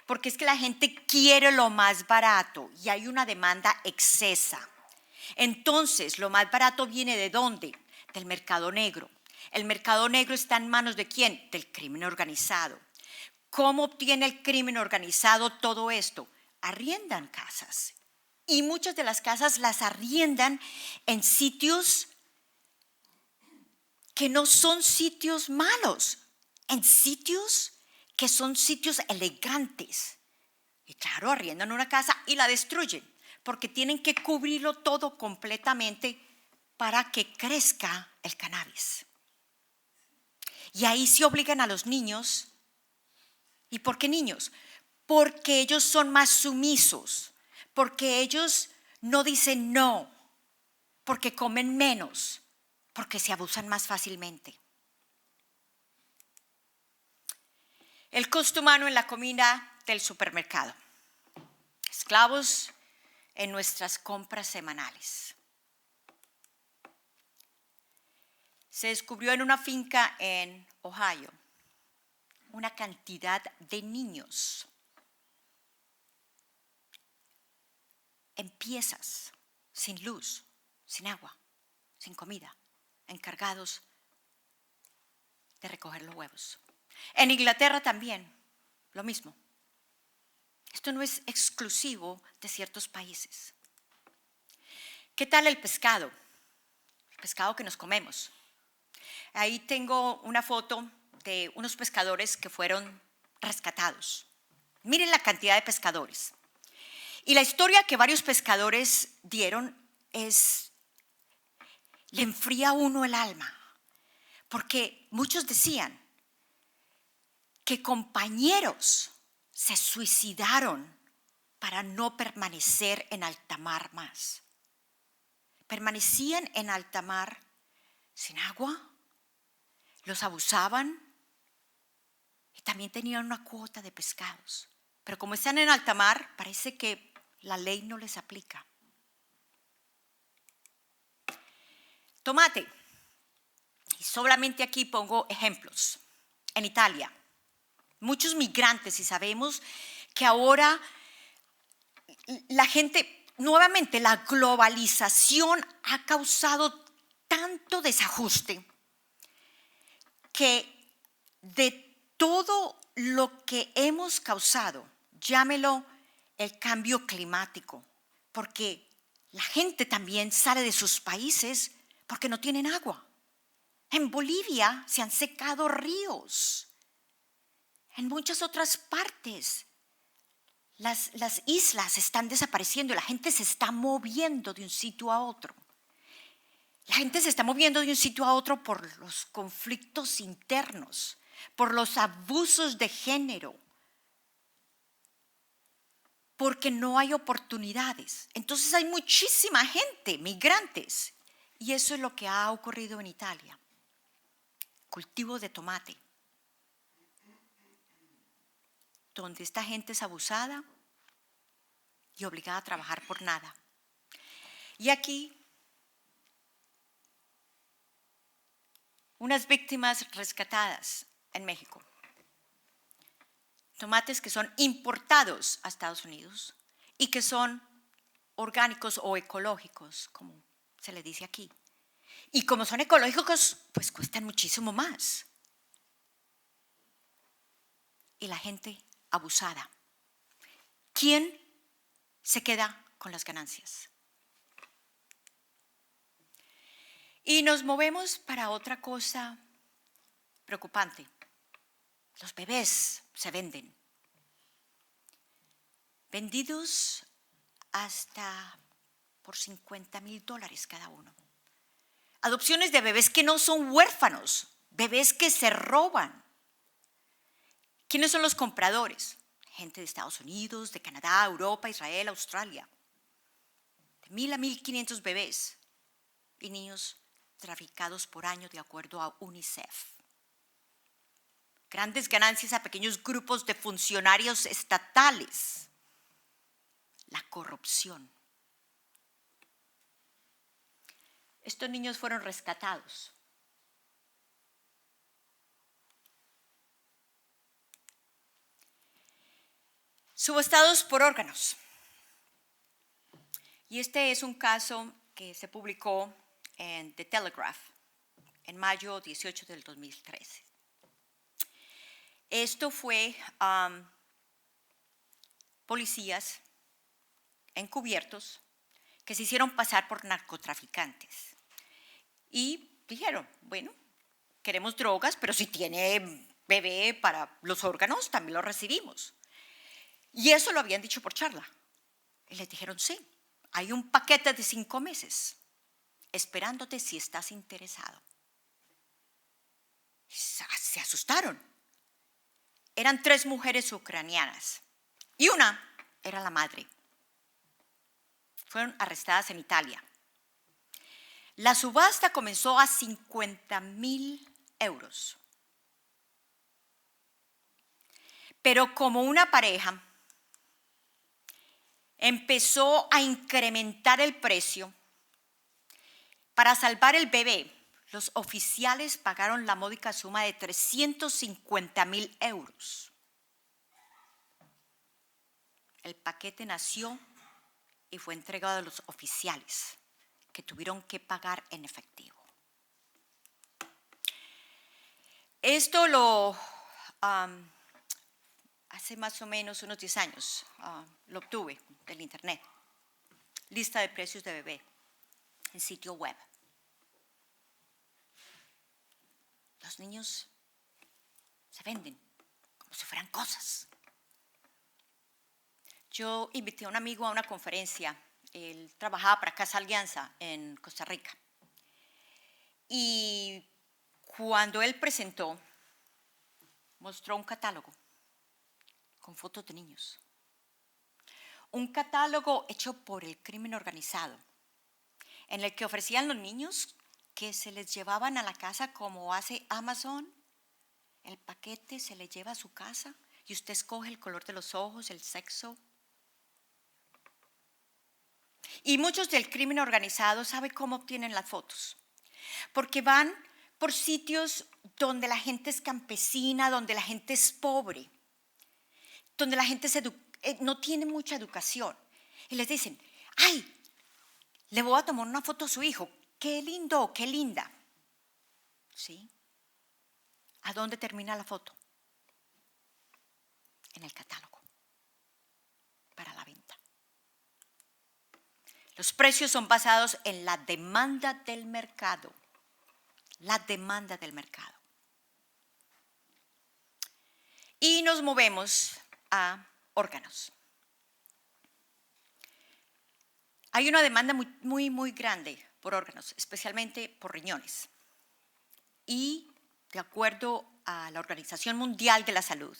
porque es que la gente quiere lo más barato y hay una demanda excesa. Entonces, lo más barato viene ¿de dónde? Del mercado negro. El mercado negro está en manos ¿de quién? Del crimen organizado. ¿Cómo obtiene el crimen organizado todo esto? Arriendan casas. Y muchas de las casas las arriendan en sitios que no son sitios malos, en sitios que son sitios elegantes. Y claro, arriendan una casa y la destruyen, porque tienen que cubrirlo todo completamente para que crezca el cannabis. Y ahí se obligan a los niños. ¿Y por qué niños? Porque ellos son más sumisos, porque ellos no dicen no, porque comen menos, porque se abusan más fácilmente. El costo humano en la comida del supermercado. Esclavos en nuestras compras semanales. Se descubrió en una finca en Ohio una cantidad de niños en piezas, sin luz, sin agua, sin comida, encargados de recoger los huevos. En Inglaterra también, lo mismo. Esto no es exclusivo de ciertos países. ¿Qué tal el pescado? El pescado que nos comemos. Ahí tengo una foto de unos pescadores que fueron rescatados. Miren la cantidad de pescadores. Y la historia que varios pescadores dieron le enfría a uno el alma, porque muchos decían que compañeros se suicidaron para no permanecer en alta mar más. Permanecían en alta mar sin agua, los abusaban y también tenían una cuota de pescados. Pero como están en alta mar, parece que la ley no les aplica. Tomate. Y solamente aquí pongo ejemplos. En Italia, muchos migrantes, y sabemos que ahora la gente, nuevamente, la globalización ha causado tanto desajuste que de todo lo que hemos causado, llámelo el cambio climático, porque la gente también sale de sus países porque no tienen agua. En Bolivia se han secado ríos. En muchas otras partes las islas están desapareciendo, la gente se está moviendo de un sitio a otro. La gente se está moviendo de un sitio a otro por los conflictos internos, por los abusos de género, porque no hay oportunidades. Entonces hay muchísima gente, migrantes, y eso es lo que ha ocurrido en Italia. Cultivo de tomate, donde esta gente es abusada y obligada a trabajar por nada. Y aquí unas víctimas rescatadas en México. Tomates que son importados a Estados Unidos y que son orgánicos o ecológicos, como se le dice aquí. Y como son ecológicos, pues cuestan muchísimo más. Y la gente abusada. ¿Quién se queda con las ganancias? Y nos movemos para otra cosa preocupante. Los bebés se venden. Vendidos hasta por $50,000 cada uno. Adopciones de bebés que no son huérfanos, bebés que se roban. ¿Quiénes son los compradores? Gente de Estados Unidos, de Canadá, Europa, Israel, Australia. de 1.000 a 1.500 bebés y niños traficados por año de acuerdo a UNICEF. Grandes ganancias a pequeños grupos de funcionarios estatales. La corrupción. Estos niños fueron rescatados. Subastados por órganos. Y este es un caso que se publicó en The Telegraph en mayo 18 del 2013. Esto fue policías encubiertos que se hicieron pasar por narcotraficantes. Y dijeron, bueno, queremos drogas, pero si tiene bebé para los órganos, también lo recibimos. Y eso lo habían dicho por charla. Y les dijeron, sí, hay un paquete de 5 meses esperándote si estás interesado. Se asustaron. Eran 3 mujeres ucranianas y una era la madre. Fueron arrestadas en Italia. La subasta comenzó a 50.000 euros. Pero como una pareja empezó a incrementar el precio, para salvar el bebé, los oficiales pagaron la módica suma de 350.000 euros. El paquete nació y fue entregado a los oficiales, que tuvieron que pagar en efectivo. Esto lo hace más o menos unos 10 años, lo obtuve del internet. Lista de precios de bebé en sitio web. Los niños se venden como si fueran cosas. Yo invité a un amigo a una conferencia. Él trabajaba para Casa Alianza en Costa Rica. Y cuando él presentó, mostró un catálogo con fotos de niños. Un catálogo hecho por el crimen organizado, en el que ofrecían los niños que se les llevaban a la casa como hace Amazon. El paquete se le lleva a su casa y usted escoge el color de los ojos, el sexo. Y muchos del crimen organizado saben cómo obtienen las fotos, porque van por sitios donde la gente es campesina, donde la gente es pobre, donde la gente no tiene mucha educación. Y les dicen, ay, le voy a tomar una foto a su hijo, qué lindo, qué linda. ¿Sí? ¿A dónde termina la foto? En el catálogo, para la venta. Los precios son basados en la demanda del mercado. La demanda del mercado. Y nos movemos a órganos. Hay una demanda muy grande por órganos, especialmente por riñones. Y de acuerdo a la Organización Mundial de la Salud,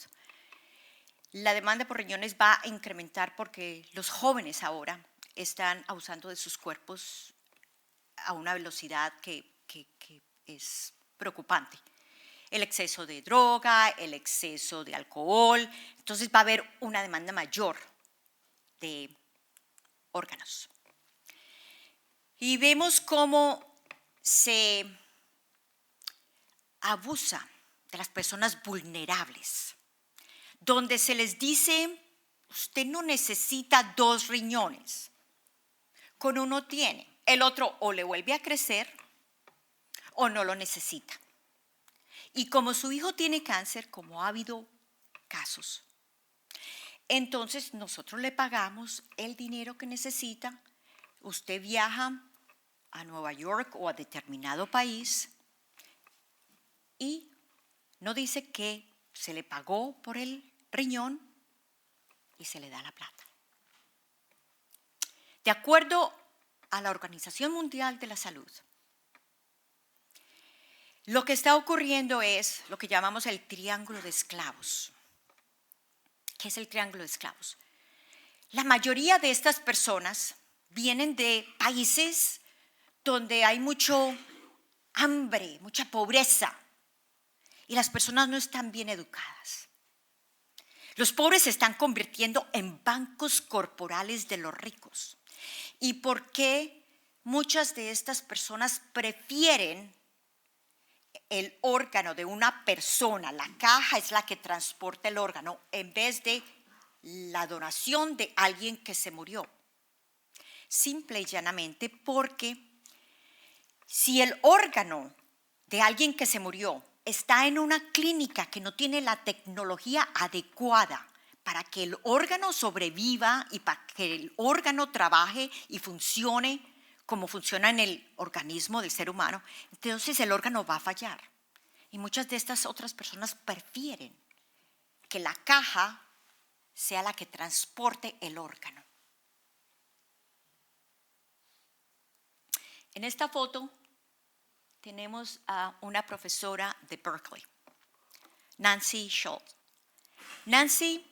la demanda por riñones va a incrementar porque los jóvenes ahora están abusando de sus cuerpos a una velocidad que es preocupante. El exceso de droga, el exceso de alcohol, entonces va a haber una demanda mayor de órganos. Y vemos cómo se abusa de las personas vulnerables, donde se les dice, usted no necesita 2 riñones, con uno tiene, el otro o le vuelve a crecer o no lo necesita. Y como su hijo tiene cáncer, como ha habido casos, entonces nosotros le pagamos el dinero que necesita. Usted viaja a Nueva York o a determinado país y no dice que se le pagó por el riñón y se le da la plata. De acuerdo a la Organización Mundial de la Salud, lo que está ocurriendo es lo que llamamos el triángulo de esclavos. ¿Qué es el triángulo de esclavos? La mayoría de estas personas vienen de países donde hay mucho hambre, mucha pobreza, y las personas no están bien educadas. Los pobres se están convirtiendo en bancos corporales de los ricos. ¿Y por qué muchas de estas personas prefieren el órgano de una persona? La caja es la que transporta el órgano en vez de la donación de alguien que se murió. Simple y llanamente porque si el órgano de alguien que se murió está en una clínica que no tiene la tecnología adecuada para que el órgano sobreviva y para que el órgano trabaje y funcione como funciona en el organismo del ser humano, entonces el órgano va a fallar. Y muchas de estas otras personas prefieren que la caja sea la que transporte el órgano. En esta foto tenemos a una profesora de Berkeley, Nancy Schultz. Nancy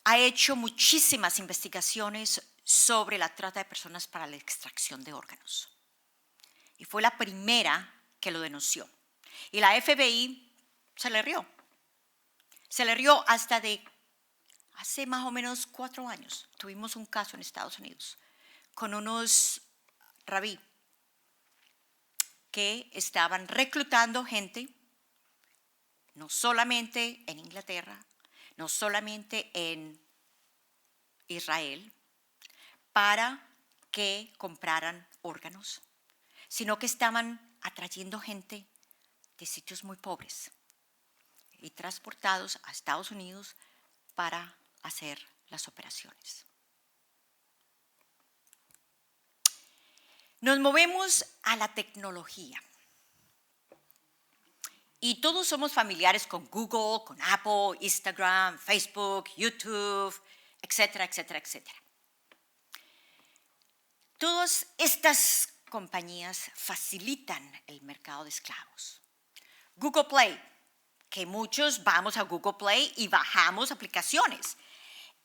ha hecho muchísimas investigaciones sobre la trata de personas para la extracción de órganos. Y fue la primera que lo denunció. Y la FBI se le rió. Se le rió hasta de hace más o menos 4 años. Tuvimos un caso en Estados Unidos con unos rabí que estaban reclutando gente, no solamente en Inglaterra, no solamente en Israel, para que compraran órganos, sino que estaban atrayendo gente de sitios muy pobres y transportados a Estados Unidos para hacer las operaciones. Nos movemos a la tecnología. Y todos somos familiares con Google, con Apple, Instagram, Facebook, YouTube, etcétera, etcétera, etcétera. Todas estas compañías facilitan el mercado de esclavos. Google Play, que muchos vamos a Google Play y bajamos aplicaciones.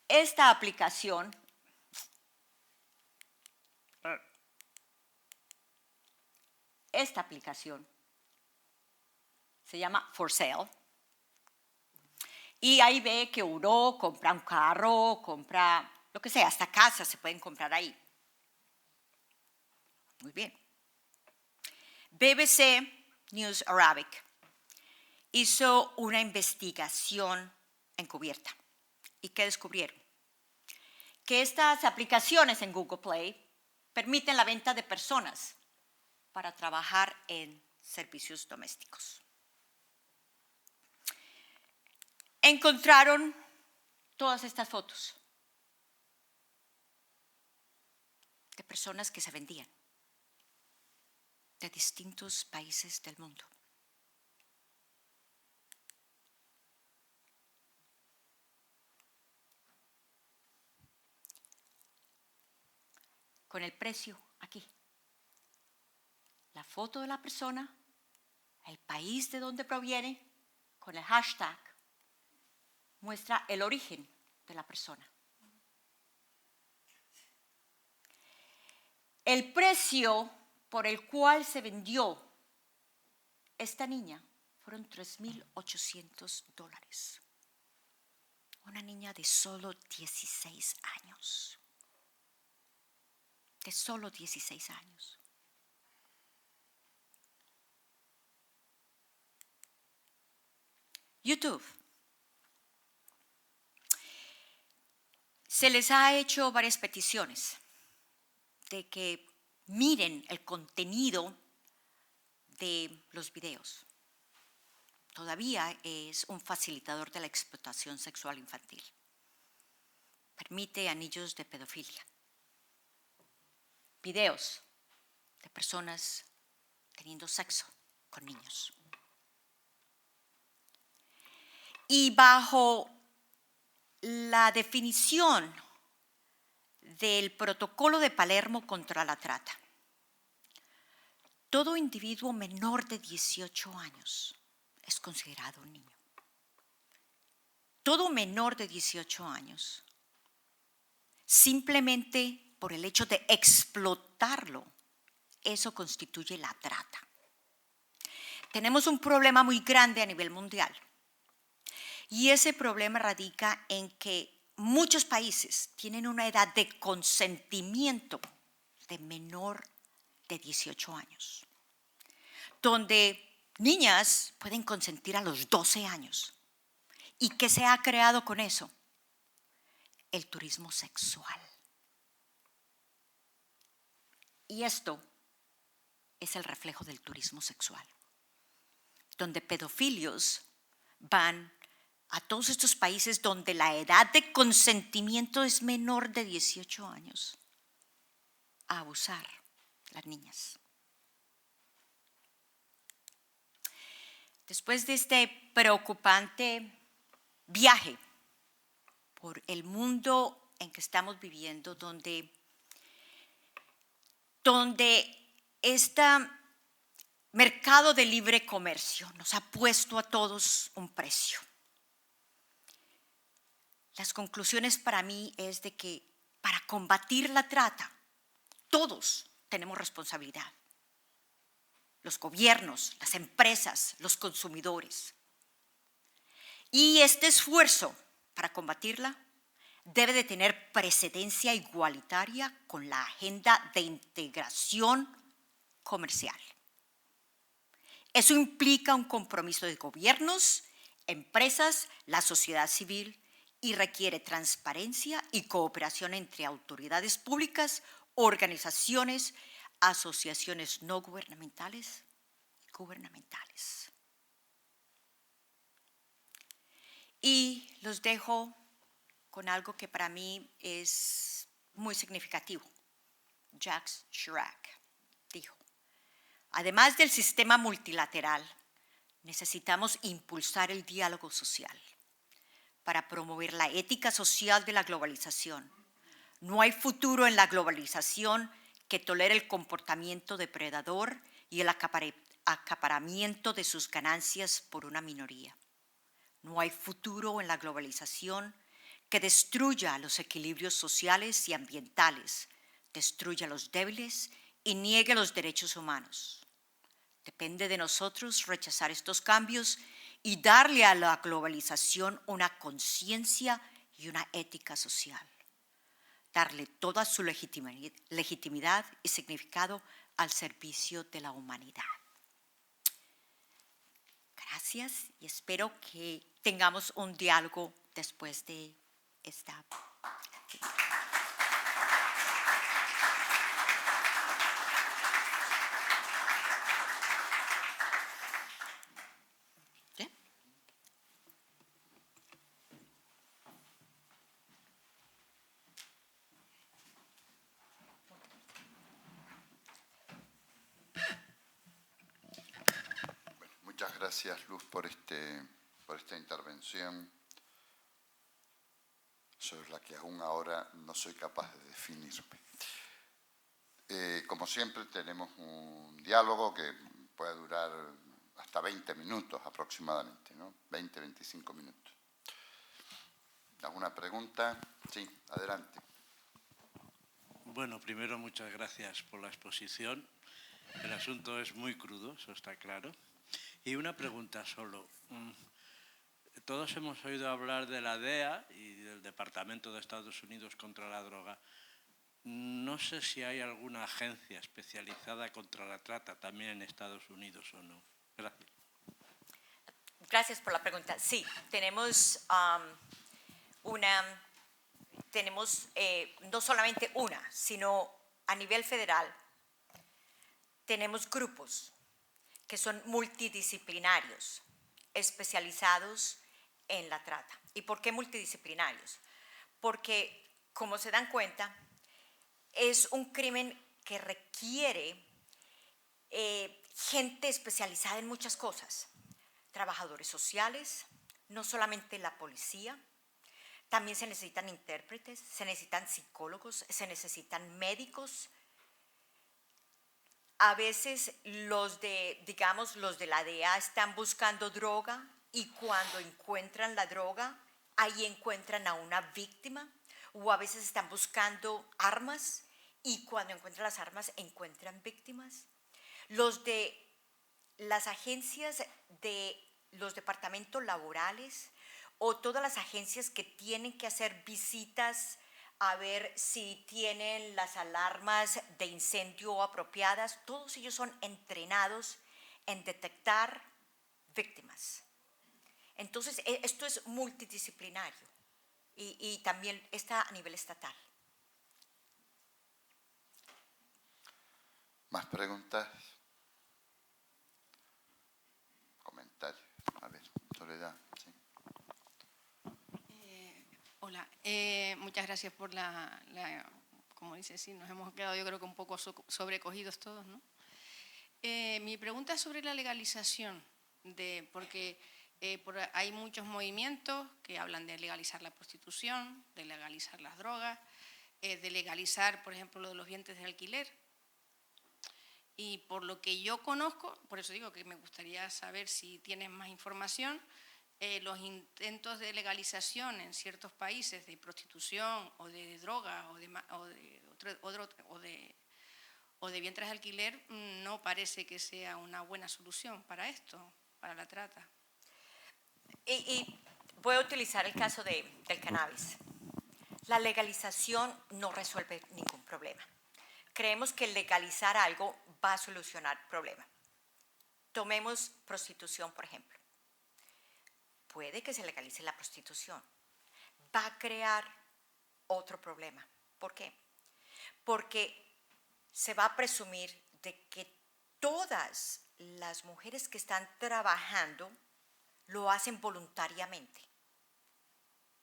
Esta aplicación se llama For Sale. Y ahí ve que uno compra un carro, compra lo que sea, hasta casas se pueden comprar ahí. Muy bien. BBC News Arabic hizo una investigación encubierta. ¿Y qué descubrieron? Que estas aplicaciones en Google Play permiten la venta de personas para trabajar en servicios domésticos. Encontraron todas estas fotos de personas que se vendían de distintos países del mundo. Con el precio aquí. La foto de la persona, el país de donde proviene, con el hashtag, muestra el origen de la persona. El precio por el cual se vendió esta niña fueron $3,800. Una niña de solo 16 años. De solo 16 años. YouTube. Se les ha hecho varias peticiones de que miren el contenido de los videos. Todavía es un facilitador de la explotación sexual infantil. Permite anillos de pedofilia. Videos de personas teniendo sexo con niños. Y bajo la definición del Protocolo de Palermo contra la trata, todo individuo menor de 18 años es considerado un niño. Todo menor de 18 años, simplemente por el hecho de explotarlo, eso constituye la trata. Tenemos un problema muy grande a nivel mundial y ese problema radica en que muchos países tienen una edad de consentimiento de menor de 18 años, donde niñas pueden consentir a los 12 años. ¿Y qué se ha creado con eso? El turismo sexual. Y esto es el reflejo del turismo sexual, donde pedofilios van a todos estos países donde la edad de consentimiento es menor de 18 años a abusar las niñas. Después de este preocupante viaje por el mundo en que estamos viviendo, donde este mercado de libre comercio nos ha puesto a todos un precio. Las conclusiones para mí es de que para combatir la trata, todos tenemos responsabilidad. Los gobiernos, las empresas, los consumidores. Y este esfuerzo para combatirla debe de tener precedencia igualitaria con la agenda de integración comercial. Eso implica un compromiso de gobiernos, empresas, la sociedad civil y requiere transparencia y cooperación entre autoridades públicas, organizaciones, asociaciones no gubernamentales y gubernamentales. Y los dejo con algo que para mí es muy significativo. Jacques Chirac dijo: además del sistema multilateral, necesitamos impulsar el diálogo social para promover la ética social de la globalización. No hay futuro en la globalización que tolere el comportamiento depredador y el acaparamiento de sus ganancias por una minoría. No hay futuro en la globalización que destruya los equilibrios sociales y ambientales, destruya a los débiles y niegue los derechos humanos. Depende de nosotros rechazar estos cambios y darle a la globalización una conciencia y una ética social. Darle toda su legitimidad y significado al servicio de la humanidad. Gracias y espero que tengamos un diálogo después de esta actividad. ¿Sí? Muchas gracias, Luz, por esta intervención sobre la que aún ahora no soy capaz de definirme. Como siempre, tenemos un diálogo que puede durar hasta 20 minutos aproximadamente, ¿no? 20, 25 minutos. ¿Alguna pregunta? Sí, adelante. Bueno, primero muchas gracias por la exposición. El asunto es muy crudo, eso está claro. Y una pregunta solo. Todos hemos oído hablar de la DEA y del Departamento de Estados Unidos contra la Droga. No sé si hay alguna agencia especializada contra la trata también en Estados Unidos o no. Gracias. Gracias por la pregunta. Sí, tenemos no solamente una, sino a nivel federal, tenemos grupos que son multidisciplinarios, especializados en la trata. ¿Y por qué multidisciplinarios? Porque, como se dan cuenta, es un crimen que requiere gente especializada en muchas cosas. Trabajadores sociales, no solamente la policía, también se necesitan intérpretes, se necesitan psicólogos, se necesitan médicos. A veces los de la DEA están buscando droga y cuando encuentran la droga, ahí encuentran a una víctima, o a veces están buscando armas y cuando encuentran las armas encuentran víctimas. Los de las agencias de los departamentos laborales o todas las agencias que tienen que hacer visitas a ver si tienen las alarmas de incendio apropiadas, todos ellos son entrenados en detectar víctimas. Entonces, esto es multidisciplinario y también está a nivel estatal. ¿Más preguntas? Comentarios. A ver, Soledad. Sí. Hola, muchas gracias por como dice, sí, nos hemos quedado yo creo que un poco sobrecogidos todos, ¿no? Mi pregunta es sobre la legalización, porque hay muchos movimientos que hablan de legalizar la prostitución, de legalizar las drogas, de legalizar, por ejemplo, lo de los vientres de alquiler. Y por lo que yo conozco, por eso digo que me gustaría saber si tienen más información, los intentos de legalización en ciertos países de prostitución o de droga o de vientres de alquiler no parece que sea una buena solución para esto, para la trata. Y voy a utilizar el caso del cannabis. La legalización no resuelve ningún problema. Creemos que legalizar algo va a solucionar problemas. Tomemos prostitución, por ejemplo. Puede que se legalice la prostitución. Va a crear otro problema. ¿Por qué? Porque se va a presumir de que todas las mujeres que están trabajando lo hacen voluntariamente.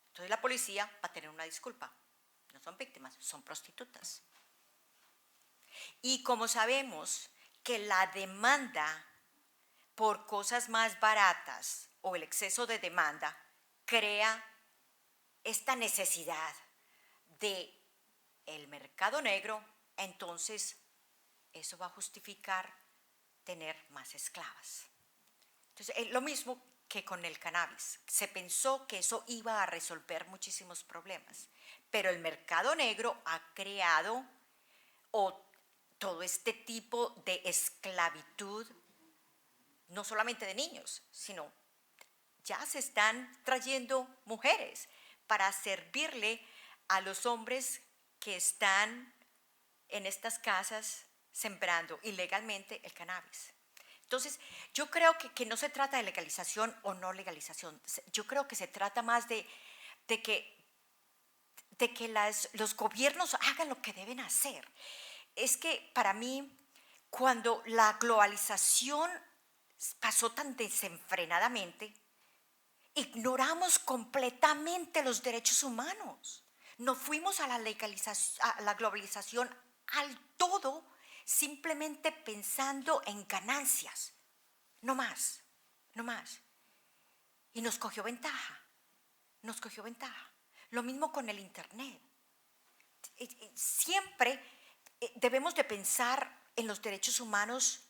Entonces la policía va a tener una disculpa. No son víctimas, son prostitutas. Y como sabemos que la demanda por cosas más baratas o el exceso de demanda crea esta necesidad de el mercado negro, entonces eso va a justificar tener más esclavas. Entonces, es lo mismo que con el cannabis. Se pensó que eso iba a resolver muchísimos problemas, pero el mercado negro ha creado todo este tipo de esclavitud, no solamente de niños, sino ya se están trayendo mujeres para servirle a los hombres que están en estas casas sembrando ilegalmente el cannabis. Entonces, yo creo que no se trata de legalización o no legalización. Yo creo que se trata más de que los gobiernos hagan lo que deben hacer. Es que para mí, cuando la globalización pasó tan desenfrenadamente, ignoramos completamente los derechos humanos. Nos fuimos a la globalización al todo, simplemente pensando en ganancias. No más, no más. Y nos cogió ventaja. Lo mismo con el Internet. Siempre debemos de pensar en los derechos humanos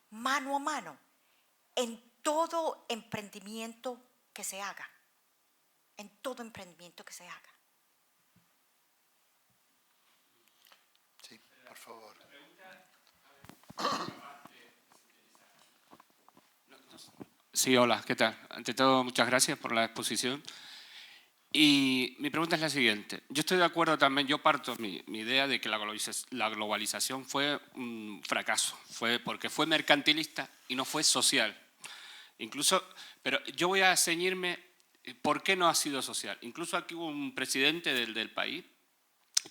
mano a mano, en todo emprendimiento que se haga, Sí, por favor. Sí, hola, ¿qué tal? Ante todo, muchas gracias por la exposición. Y mi pregunta es la siguiente. Yo estoy de acuerdo también, yo parto mi idea de que la globalización fue un fracaso, porque fue mercantilista y no fue social. Incluso, pero yo voy a ceñirme por qué no ha sido social. Incluso aquí hubo un presidente del país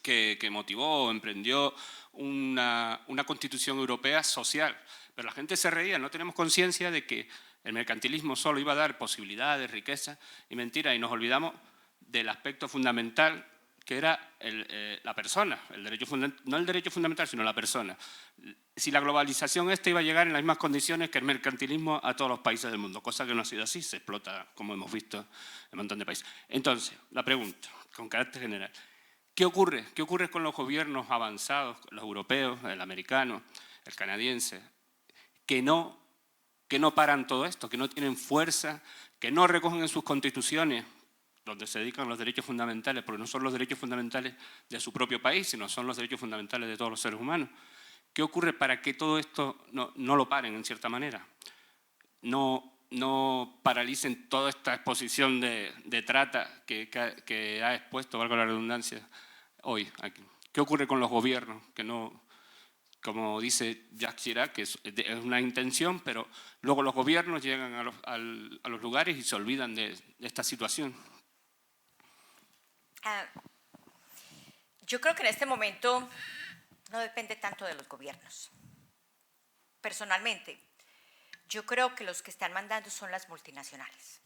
que motivó, emprendió una constitución europea social. Pero la gente se reía, no tenemos conciencia de que el mercantilismo solo iba a dar posibilidades, riqueza y mentira, y nos olvidamos del aspecto fundamental que era la persona, no el derecho fundamental, sino la persona. Si la globalización iba a llegar en las mismas condiciones que el mercantilismo a todos los países del mundo, cosa que no ha sido así, se explota, como hemos visto, en un montón de países. Entonces, la pregunta, con carácter general, ¿qué ocurre? ¿Qué ocurre con los gobiernos avanzados, los europeos, el americano, el canadiense, que no paran todo esto, que no tienen fuerza, que no recogen en sus constituciones donde se dedican los derechos fundamentales, porque no son los derechos fundamentales de su propio país, sino son los derechos fundamentales de todos los seres humanos. ¿Qué ocurre para que todo esto no lo paren, en cierta manera? No paralicen toda esta exposición de trata que ha expuesto, valga la redundancia, hoy aquí. ¿Qué ocurre con los gobiernos? Que no, como dice Jacques Chirac, que es una intención, pero luego los gobiernos llegan a los lugares y se olvidan de esta situación. Yo creo que en este momento no depende tanto de los gobiernos. Personalmente, yo creo que los que están mandando son las multinacionales.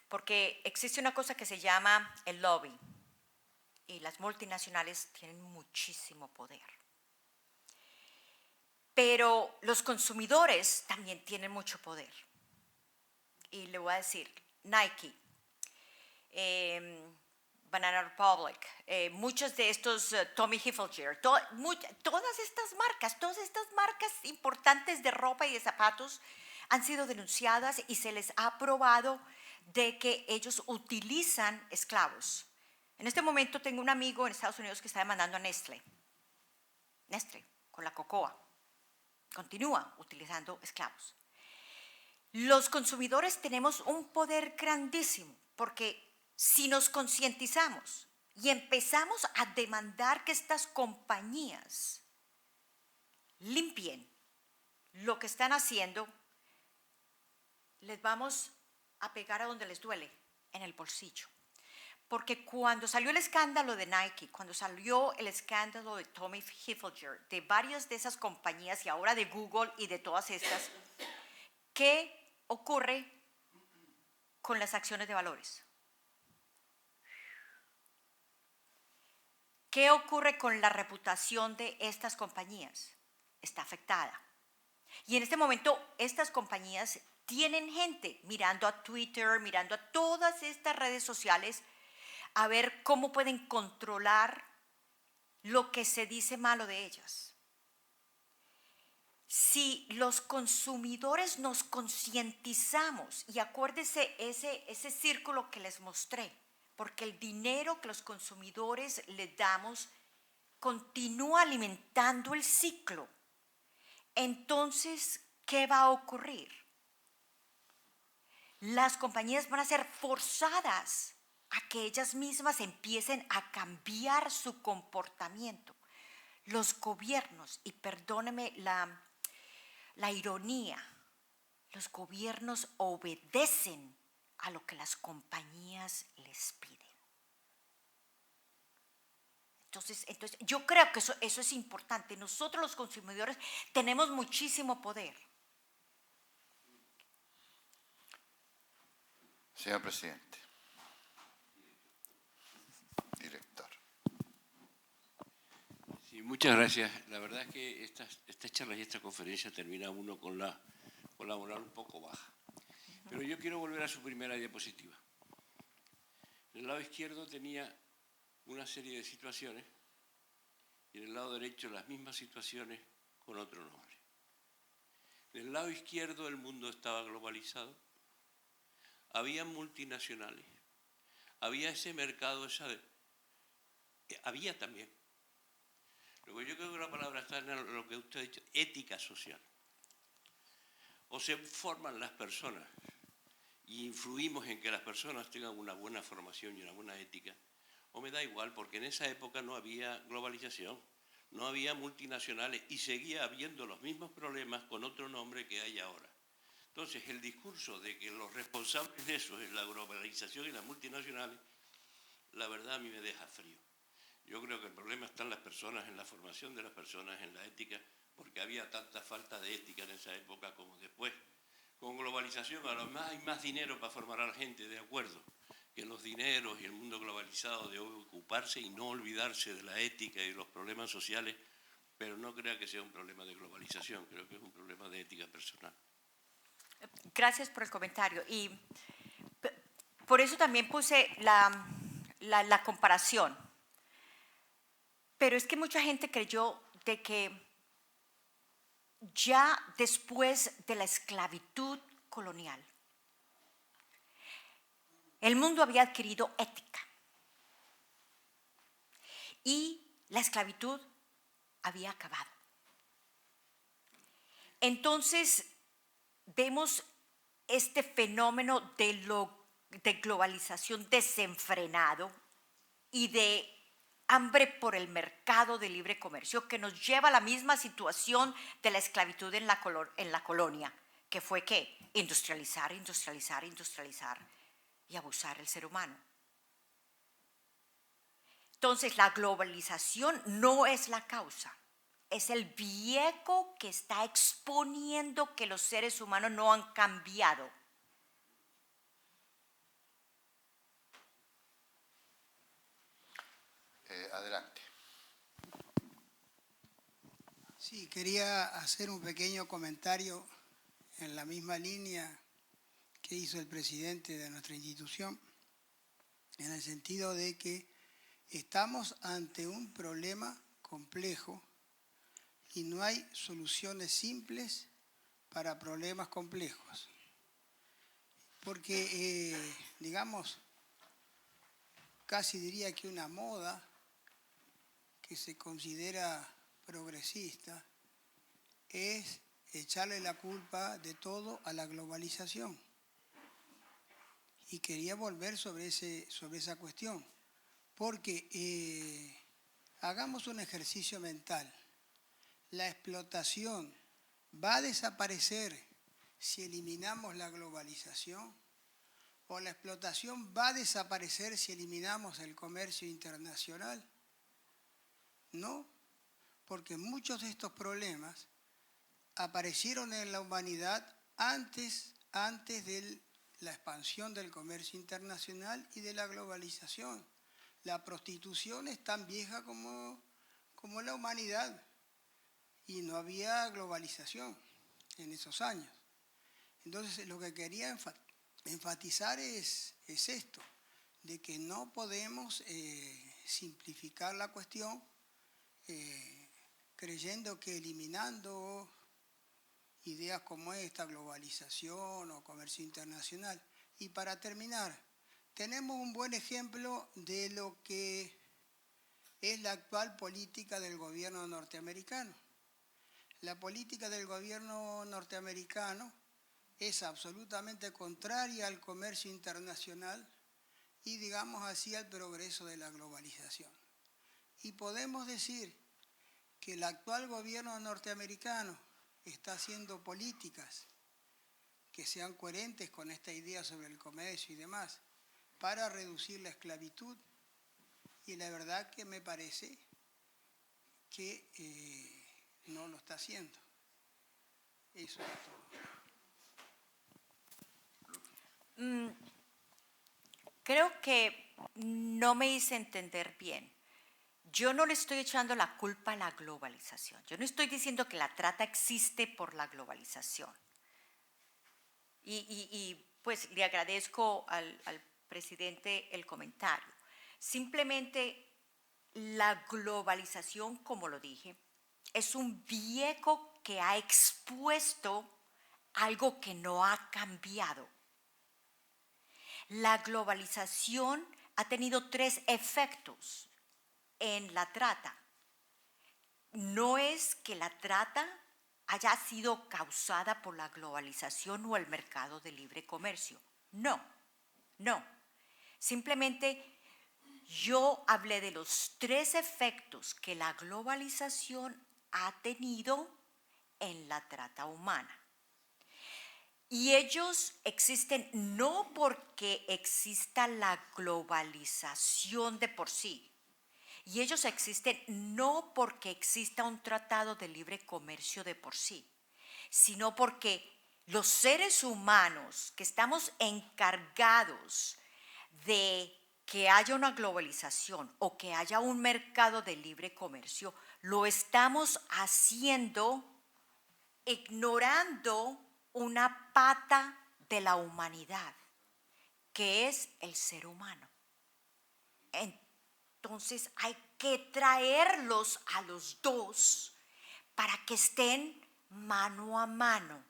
Porque existe una cosa que se llama el lobby. Y las multinacionales tienen muchísimo poder. Pero los consumidores también tienen mucho poder. Y le voy a decir, Nike, Banana Republic, muchos de estos, Tommy Hilfiger, todas estas marcas importantes de ropa y de zapatos han sido denunciadas y se les ha probado de que ellos utilizan esclavos. En este momento tengo un amigo en Estados Unidos que está demandando a Nestlé, con la cocoa, continúa utilizando esclavos. Los consumidores tenemos un poder grandísimo porque si nos concientizamos y empezamos a demandar que estas compañías limpien lo que están haciendo, les vamos a pegar a donde les duele, en el bolsillo. Porque cuando salió el escándalo de Nike, cuando salió el escándalo de Tommy Hilfiger, de varias de esas compañías y ahora de Google y de todas estas, ¿qué ocurre con las acciones de valores? ¿Qué ocurre con la reputación de estas compañías? Está afectada. Y en este momento estas compañías tienen gente mirando a Twitter, mirando a todas estas redes sociales, a ver cómo pueden controlar lo que se dice malo de ellas. Si los consumidores nos concientizamos, y acuérdese ese círculo que les mostré, porque el dinero que los consumidores les damos continúa alimentando el ciclo. Entonces, ¿qué va a ocurrir? Las compañías van a ser forzadas a que ellas mismas empiecen a cambiar su comportamiento. Los gobiernos, y perdóneme la ironía, los gobiernos obedecen a lo que las compañías les piden. Entonces yo creo que eso es importante. Nosotros los consumidores tenemos muchísimo poder. Señor presidente. Director. Sí, muchas gracias. La verdad es que estas charlas y esta conferencia termina uno con la moral un poco baja. Pero yo quiero volver a su primera diapositiva. En el lado izquierdo tenía una serie de situaciones y en el lado derecho las mismas situaciones con otro nombre. En el lado izquierdo el mundo estaba globalizado, había multinacionales, había ese mercado, había también. Luego yo creo que la palabra está en lo que usted ha dicho, ética social. O se forman las personas y influimos en que las personas tengan una buena formación y una buena ética, o me da igual, porque en esa época no había globalización, no había multinacionales y seguía habiendo los mismos problemas con otro nombre que hay ahora. Entonces, el discurso de que los responsables de eso es la globalización y las multinacionales, la verdad a mí me deja frío. Yo creo que el problema está en las personas, en la formación de las personas, en la ética, porque había tanta falta de ética en esa época como después. Con globalización, a lo más hay más dinero para formar a la gente, de acuerdo, que los dineros y el mundo globalizado debe ocuparse y no olvidarse de la ética y los problemas sociales, pero no crea que sea un problema de globalización, creo que es un problema de ética personal. Gracias por el comentario. Y por eso también puse la comparación. Pero es que mucha gente creyó de que ya después de la esclavitud colonial, El mundo había adquirido ética y la esclavitud había acabado. Entonces vemos este fenómeno de globalización desenfrenado y de hambre por el mercado de libre comercio que nos lleva a la misma situación de la esclavitud en la colonia, que fue ¿qué? Industrializar y abusar del ser humano. Entonces la globalización no es la causa, es el viejo que está exponiendo que los seres humanos no han cambiado. Adelante. Sí, quería hacer un pequeño comentario en la misma línea que hizo el presidente de nuestra institución, en el sentido de que estamos ante un problema complejo y no hay soluciones simples para problemas complejos. Porque, digamos, casi diría que una moda que se considera progresista es echarle la culpa de todo a la globalización. Y quería volver sobre esa cuestión, porque hagamos un ejercicio mental. La explotación va a desaparecer si eliminamos la globalización, o la explotación va a desaparecer si eliminamos el comercio internacional. No, porque muchos de estos problemas aparecieron en la humanidad antes de la expansión del comercio internacional y de la globalización. La prostitución es tan vieja como la humanidad y no había globalización en esos años. Entonces, lo que quería enfatizar es esto, de que no podemos simplificar la cuestión creyendo que eliminando ideas como esta, globalización o comercio internacional. Y para terminar, tenemos un buen ejemplo de lo que es la actual política del gobierno norteamericano. La política del gobierno norteamericano es absolutamente contraria al comercio internacional y, digamos así, al progreso de la globalización. Y podemos decir que el actual gobierno norteamericano está haciendo políticas que sean coherentes con esta idea sobre el comercio y demás para reducir la esclavitud. Y la verdad que me parece que no lo está haciendo. Eso es todo. Creo que no me hice entender bien. Yo no le estoy echando la culpa a la globalización. Yo no estoy diciendo que la trata existe por la globalización. Y pues le agradezco al presidente el comentario. Simplemente la globalización, como lo dije, es un viejo que ha expuesto algo que no ha cambiado. La globalización ha tenido 3 efectos en la trata. No es que la trata haya sido causada por la globalización o el mercado de libre comercio. No. Simplemente yo hablé de los 3 efectos que la globalización ha tenido en la trata humana. Y ellos existen no porque exista la globalización de por sí. Y ellos existen no porque exista un tratado de libre comercio de por sí, sino porque los seres humanos que estamos encargados de que haya una globalización o que haya un mercado de libre comercio, lo estamos haciendo ignorando una pata de la humanidad, que es el ser humano. Entonces hay que traerlos a los dos para que estén mano a mano.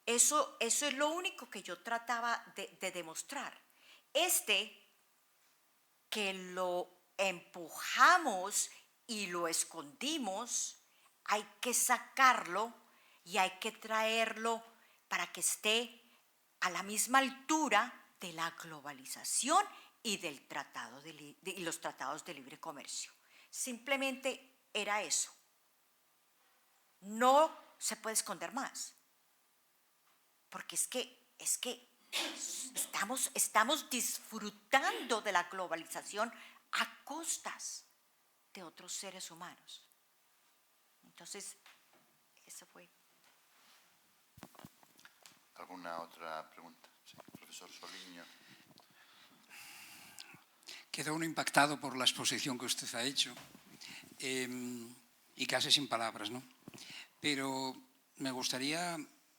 Eso es lo único que yo trataba de demostrar. que lo empujamos y lo escondimos, hay que sacarlo y hay que traerlo para que esté a la misma altura de la globalización y del y los tratados de libre comercio. Simplemente era eso. No se puede esconder más, porque es que estamos disfrutando de la globalización a costas de otros seres humanos. Entonces, eso fue. ¿Alguna otra pregunta? Sí, profesor Soliño. Queda uno impactado por la exposición que usted ha hecho y casi sin palabras, ¿no? Pero me gustaría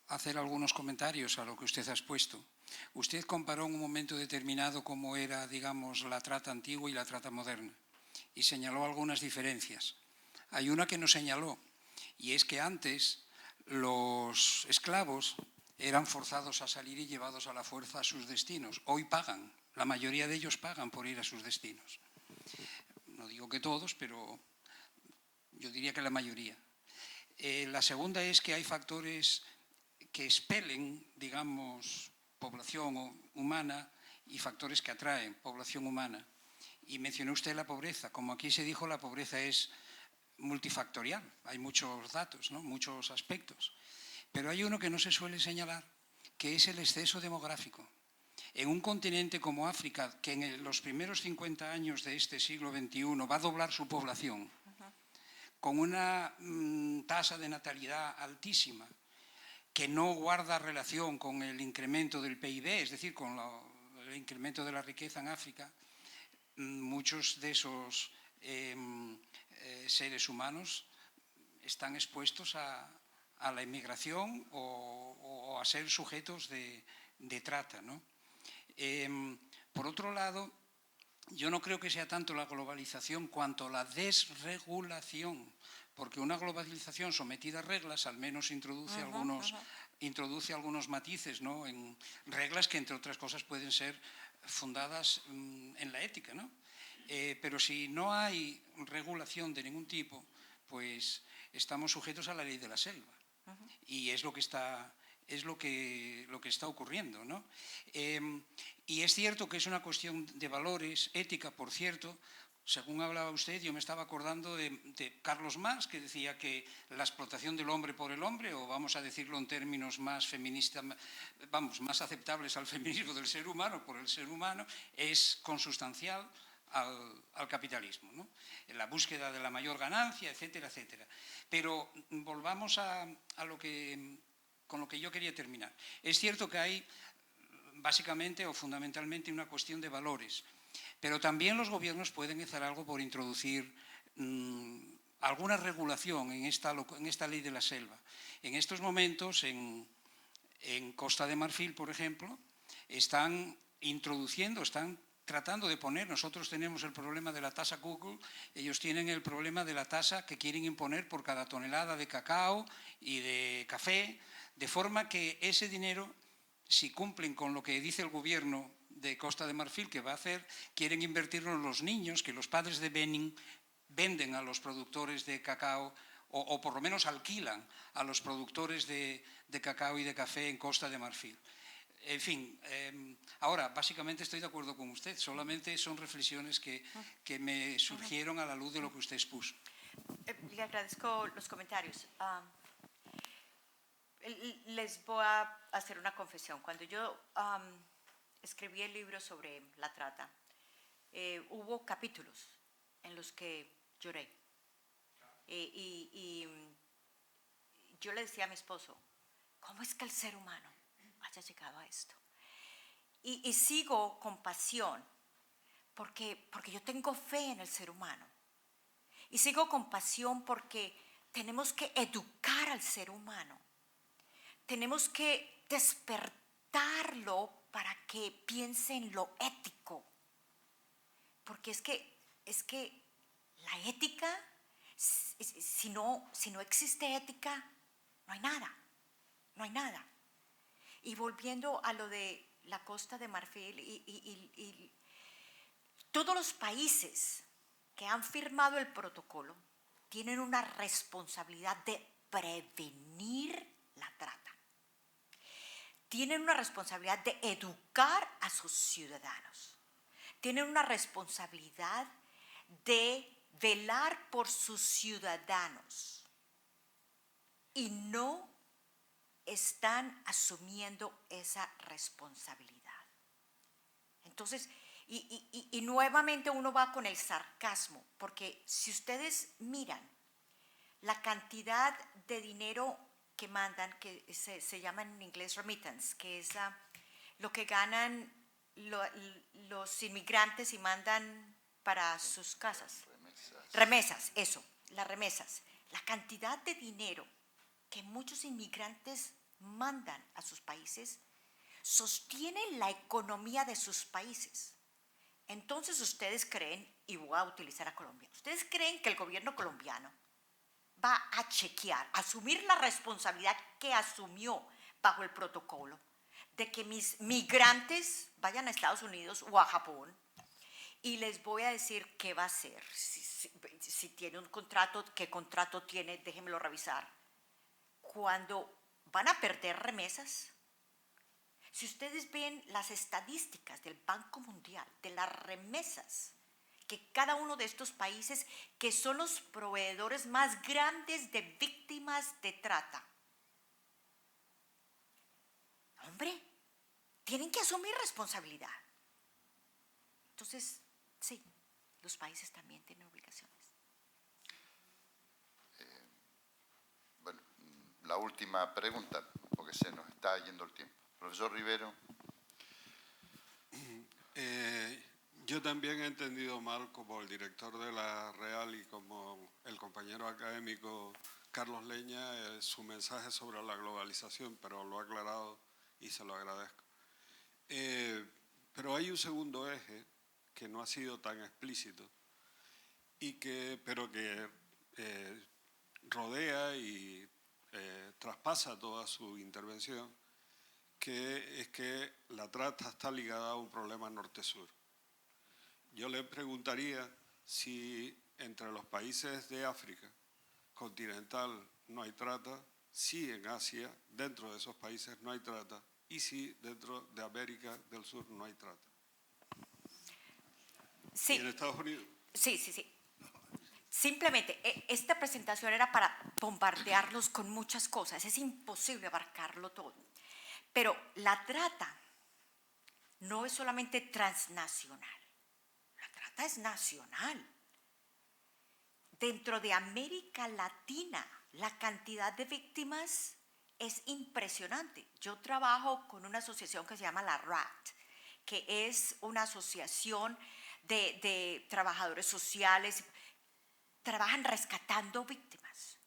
hacer algunos comentarios a lo que usted ha expuesto. Usted comparó en un momento determinado cómo era, digamos, la trata antigua y la trata moderna y señaló algunas diferencias. Hay una que no señaló, y es que antes los esclavos eran forzados a salir y llevados a la fuerza a sus destinos. Hoy pagan, la mayoría de ellos pagan por ir a sus destinos. No digo que todos, pero yo diría que la mayoría. La segunda es que hay factores que expelen, digamos, población humana y factores que atraen población humana. Y mencionó usted la pobreza. Como aquí se dijo, la pobreza es multifactorial. Hay muchos datos, ¿no? Muchos aspectos. Pero hay uno que no se suele señalar, que es el exceso demográfico. En un continente como África, que en los primeros 50 años de este siglo XXI va a doblar su población, con una tasa de natalidad altísima, que no guarda relación con el incremento del PIB, es decir, con el incremento de la riqueza en África, muchos de esos seres humanos están expuestos a la inmigración o a ser sujetos de trata, ¿no? Por otro lado, yo no creo que sea tanto la globalización cuanto la desregulación, porque una globalización sometida a reglas al menos introduce algunos matices, ¿no? En reglas que, entre otras cosas, pueden ser fundadas en la ética, ¿no? Pero si no hay regulación de ningún tipo, pues estamos sujetos a la ley de la selva. Y es lo que está ocurriendo, ¿no? Y es cierto que es una cuestión de valores, ética, por cierto. Según hablaba usted, yo me estaba acordando de Carlos Marx, que decía que la explotación del hombre por el hombre, o vamos a decirlo en términos más feministas, vamos, más aceptables al feminismo del ser humano, por el ser humano, es consustancial al capitalismo, ¿no? En la búsqueda de la mayor ganancia, etcétera, etcétera. Pero volvamos con lo que yo quería terminar. Es cierto que hay básicamente o fundamentalmente una cuestión de valores, pero también los gobiernos pueden hacer algo por introducir alguna regulación en esta ley de la selva. En estos momentos, en Costa de Marfil, por ejemplo, están tratando de poner, nosotros tenemos el problema de la tasa Google, ellos tienen el problema de la tasa que quieren imponer por cada tonelada de cacao y de café, de forma que ese dinero, si cumplen con lo que dice el gobierno de Costa de Marfil que va a hacer, quieren invertirlo en los niños, que los padres de Benin venden a los productores de cacao o por lo menos alquilan a los productores de cacao y de café en Costa de Marfil. En fin, ahora, básicamente estoy de acuerdo con usted, solamente son reflexiones que me surgieron a la luz de lo que usted expuso. Le agradezco los comentarios. Les voy a hacer una confesión. Cuando yo escribí el libro sobre la trata, hubo capítulos en los que lloré. Y yo le decía a mi esposo, ¿cómo es que el ser humano haya llegado a esto? Y sigo con pasión, porque yo tengo fe en el ser humano. Y sigo con pasión porque tenemos que educar al ser humano. Tenemos que despertarlo para que piense en lo ético. Porque es que la ética, si no existe ética, no hay nada. No hay nada. Y volviendo a lo de la Costa de Marfil y todos los países que han firmado el protocolo tienen una responsabilidad de prevenir la trata. Tienen una responsabilidad de educar a sus ciudadanos. Tienen una responsabilidad de velar por sus ciudadanos. Y no están asumiendo esa responsabilidad. Entonces, y nuevamente uno va con el sarcasmo, porque si ustedes miran la cantidad de dinero que mandan, que se llama en inglés remittance, que es lo que ganan los inmigrantes y mandan para sus casas. Remesas, eso, las remesas. La cantidad de dinero que muchos inmigrantes mandan a sus países sostienen la economía de sus países. Entonces ustedes creen, y voy a utilizar a Colombia, ustedes creen que el gobierno colombiano va a chequear, asumir la responsabilidad que asumió bajo el protocolo de que mis migrantes vayan a Estados Unidos o a Japón, y les voy a decir qué va a hacer, si tiene un contrato, qué contrato tiene, déjenmelo revisar. Cuando van a perder remesas, si ustedes ven las estadísticas del Banco Mundial, de las remesas que cada uno de estos países, que son los proveedores más grandes de víctimas de trata, hombre, tienen que asumir responsabilidad. Entonces, sí, los países también tienen obligaciones. Bueno, la última pregunta, porque se nos está yendo el tiempo. Profesor Rivero. Yo también he entendido mal, como el director de la Real y como el compañero académico Carlos Leña, su mensaje sobre la globalización, pero lo ha aclarado y se lo agradezco. Pero hay un segundo eje que no ha sido tan explícito, pero que rodea y traspasa toda su intervención, que es que la trata está ligada a un problema norte-sur. Yo le preguntaría si entre los países de África continental no hay trata, si en Asia, dentro de esos países no hay trata, y si dentro de América del Sur no hay trata. Sí. ¿Y en Estados Unidos? Sí. Simplemente, esta presentación era para bombardearlos con muchas cosas. Es imposible abarcarlo todo. Pero la trata no es solamente transnacional. La trata es nacional. Dentro de América Latina, la cantidad de víctimas es impresionante. Yo trabajo con una asociación que se llama la RAT, que es una asociación de trabajadores sociales. Trabajan rescatando víctimas.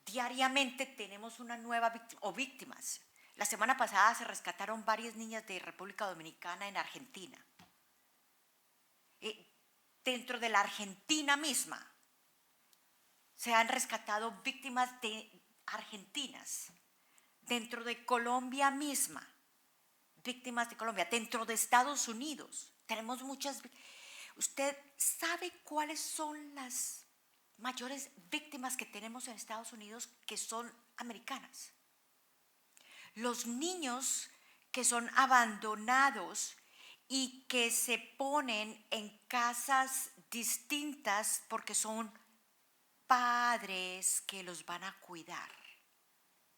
Diariamente tenemos una nueva víctima o víctimas. La semana pasada se rescataron varias niñas de República Dominicana en Argentina. Dentro de la Argentina misma se han rescatado víctimas de argentinas. Dentro de Colombia misma, víctimas de Colombia. Dentro de Estados Unidos tenemos muchas. ¿Usted sabe cuáles son las mayores víctimas que tenemos en Estados Unidos, que son americanas? Los niños que son abandonados y que se ponen en casas distintas porque son padres que los van a cuidar,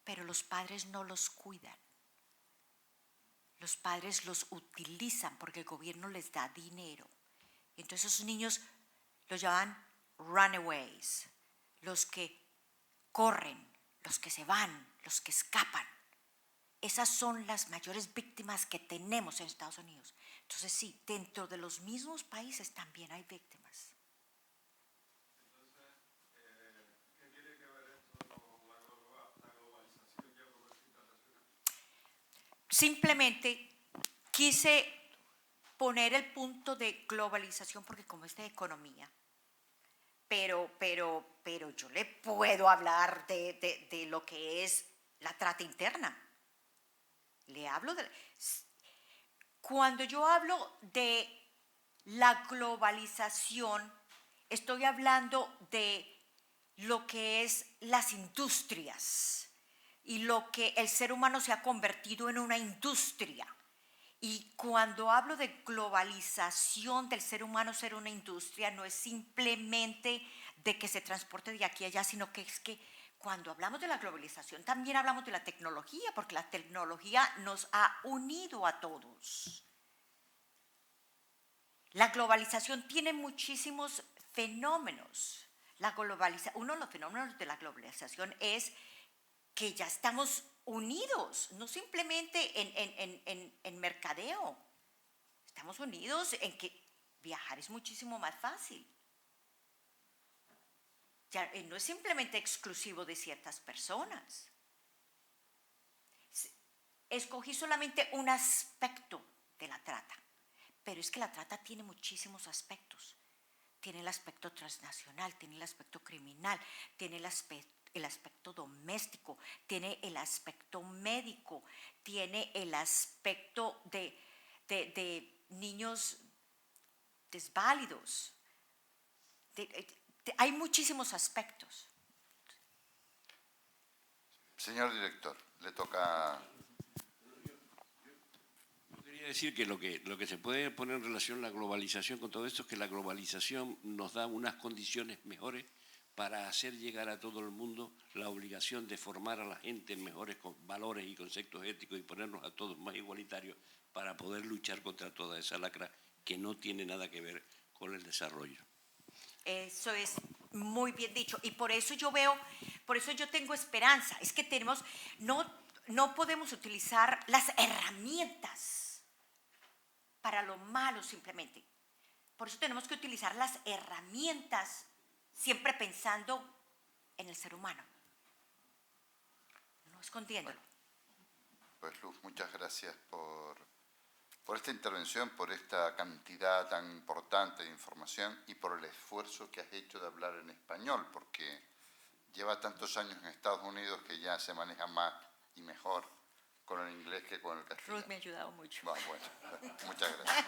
pero los padres no los cuidan. Los padres los utilizan porque el gobierno les da dinero. Entonces esos niños los llaman runaways, los que corren, los que se van, los que escapan. Esas son las mayores víctimas que tenemos en Estados Unidos. Entonces sí, dentro de los mismos países también hay víctimas. Entonces, ¿qué tiene que ver esto con la globalización y el comercio internacional? Simplemente quise poner el punto de globalización porque como es de economía, pero yo le puedo hablar de lo que es la trata interna. Le hablo de. Cuando yo hablo de la globalización, estoy hablando de lo que es las industrias y lo que el ser humano se ha convertido en una industria. Y cuando hablo de globalización del ser humano ser una industria, no es simplemente de que se transporte de aquí a allá, sino que es que cuando hablamos de la globalización también hablamos de la tecnología, porque la tecnología nos ha unido a todos. La globalización tiene muchísimos fenómenos. Uno de los fenómenos de la globalización es que ya estamos unidos, no simplemente en mercadeo. Estamos unidos en que viajar es muchísimo más fácil. Ya, no es simplemente exclusivo de ciertas personas. Escogí solamente un aspecto de la trata, pero es que la trata tiene muchísimos aspectos. Tiene el aspecto transnacional, tiene el aspecto criminal, tiene el aspecto doméstico, tiene el aspecto médico, tiene el aspecto de niños desválidos. Hay muchísimos aspectos. Señor director, le toca... Quería decir que lo que se puede poner en relación la globalización con todo esto es que la globalización nos da unas condiciones mejores para hacer llegar a todo el mundo la obligación de formar a la gente en mejores valores y conceptos éticos y ponernos a todos más igualitarios para poder luchar contra toda esa lacra que no tiene nada que ver con el desarrollo. Eso es muy bien dicho y por eso yo tengo esperanza. Es que no podemos utilizar las herramientas para lo malo simplemente. Por eso tenemos que utilizar las herramientas siempre pensando en el ser humano, no escondiéndolo. Pues Luz, muchas gracias por esta intervención, por esta cantidad tan importante de información y por el esfuerzo que has hecho de hablar en español, porque lleva tantos años en Estados Unidos que ya se maneja más y mejor con el inglés que con el castellano. Ruth me ha ayudado mucho. Bueno, muchas gracias.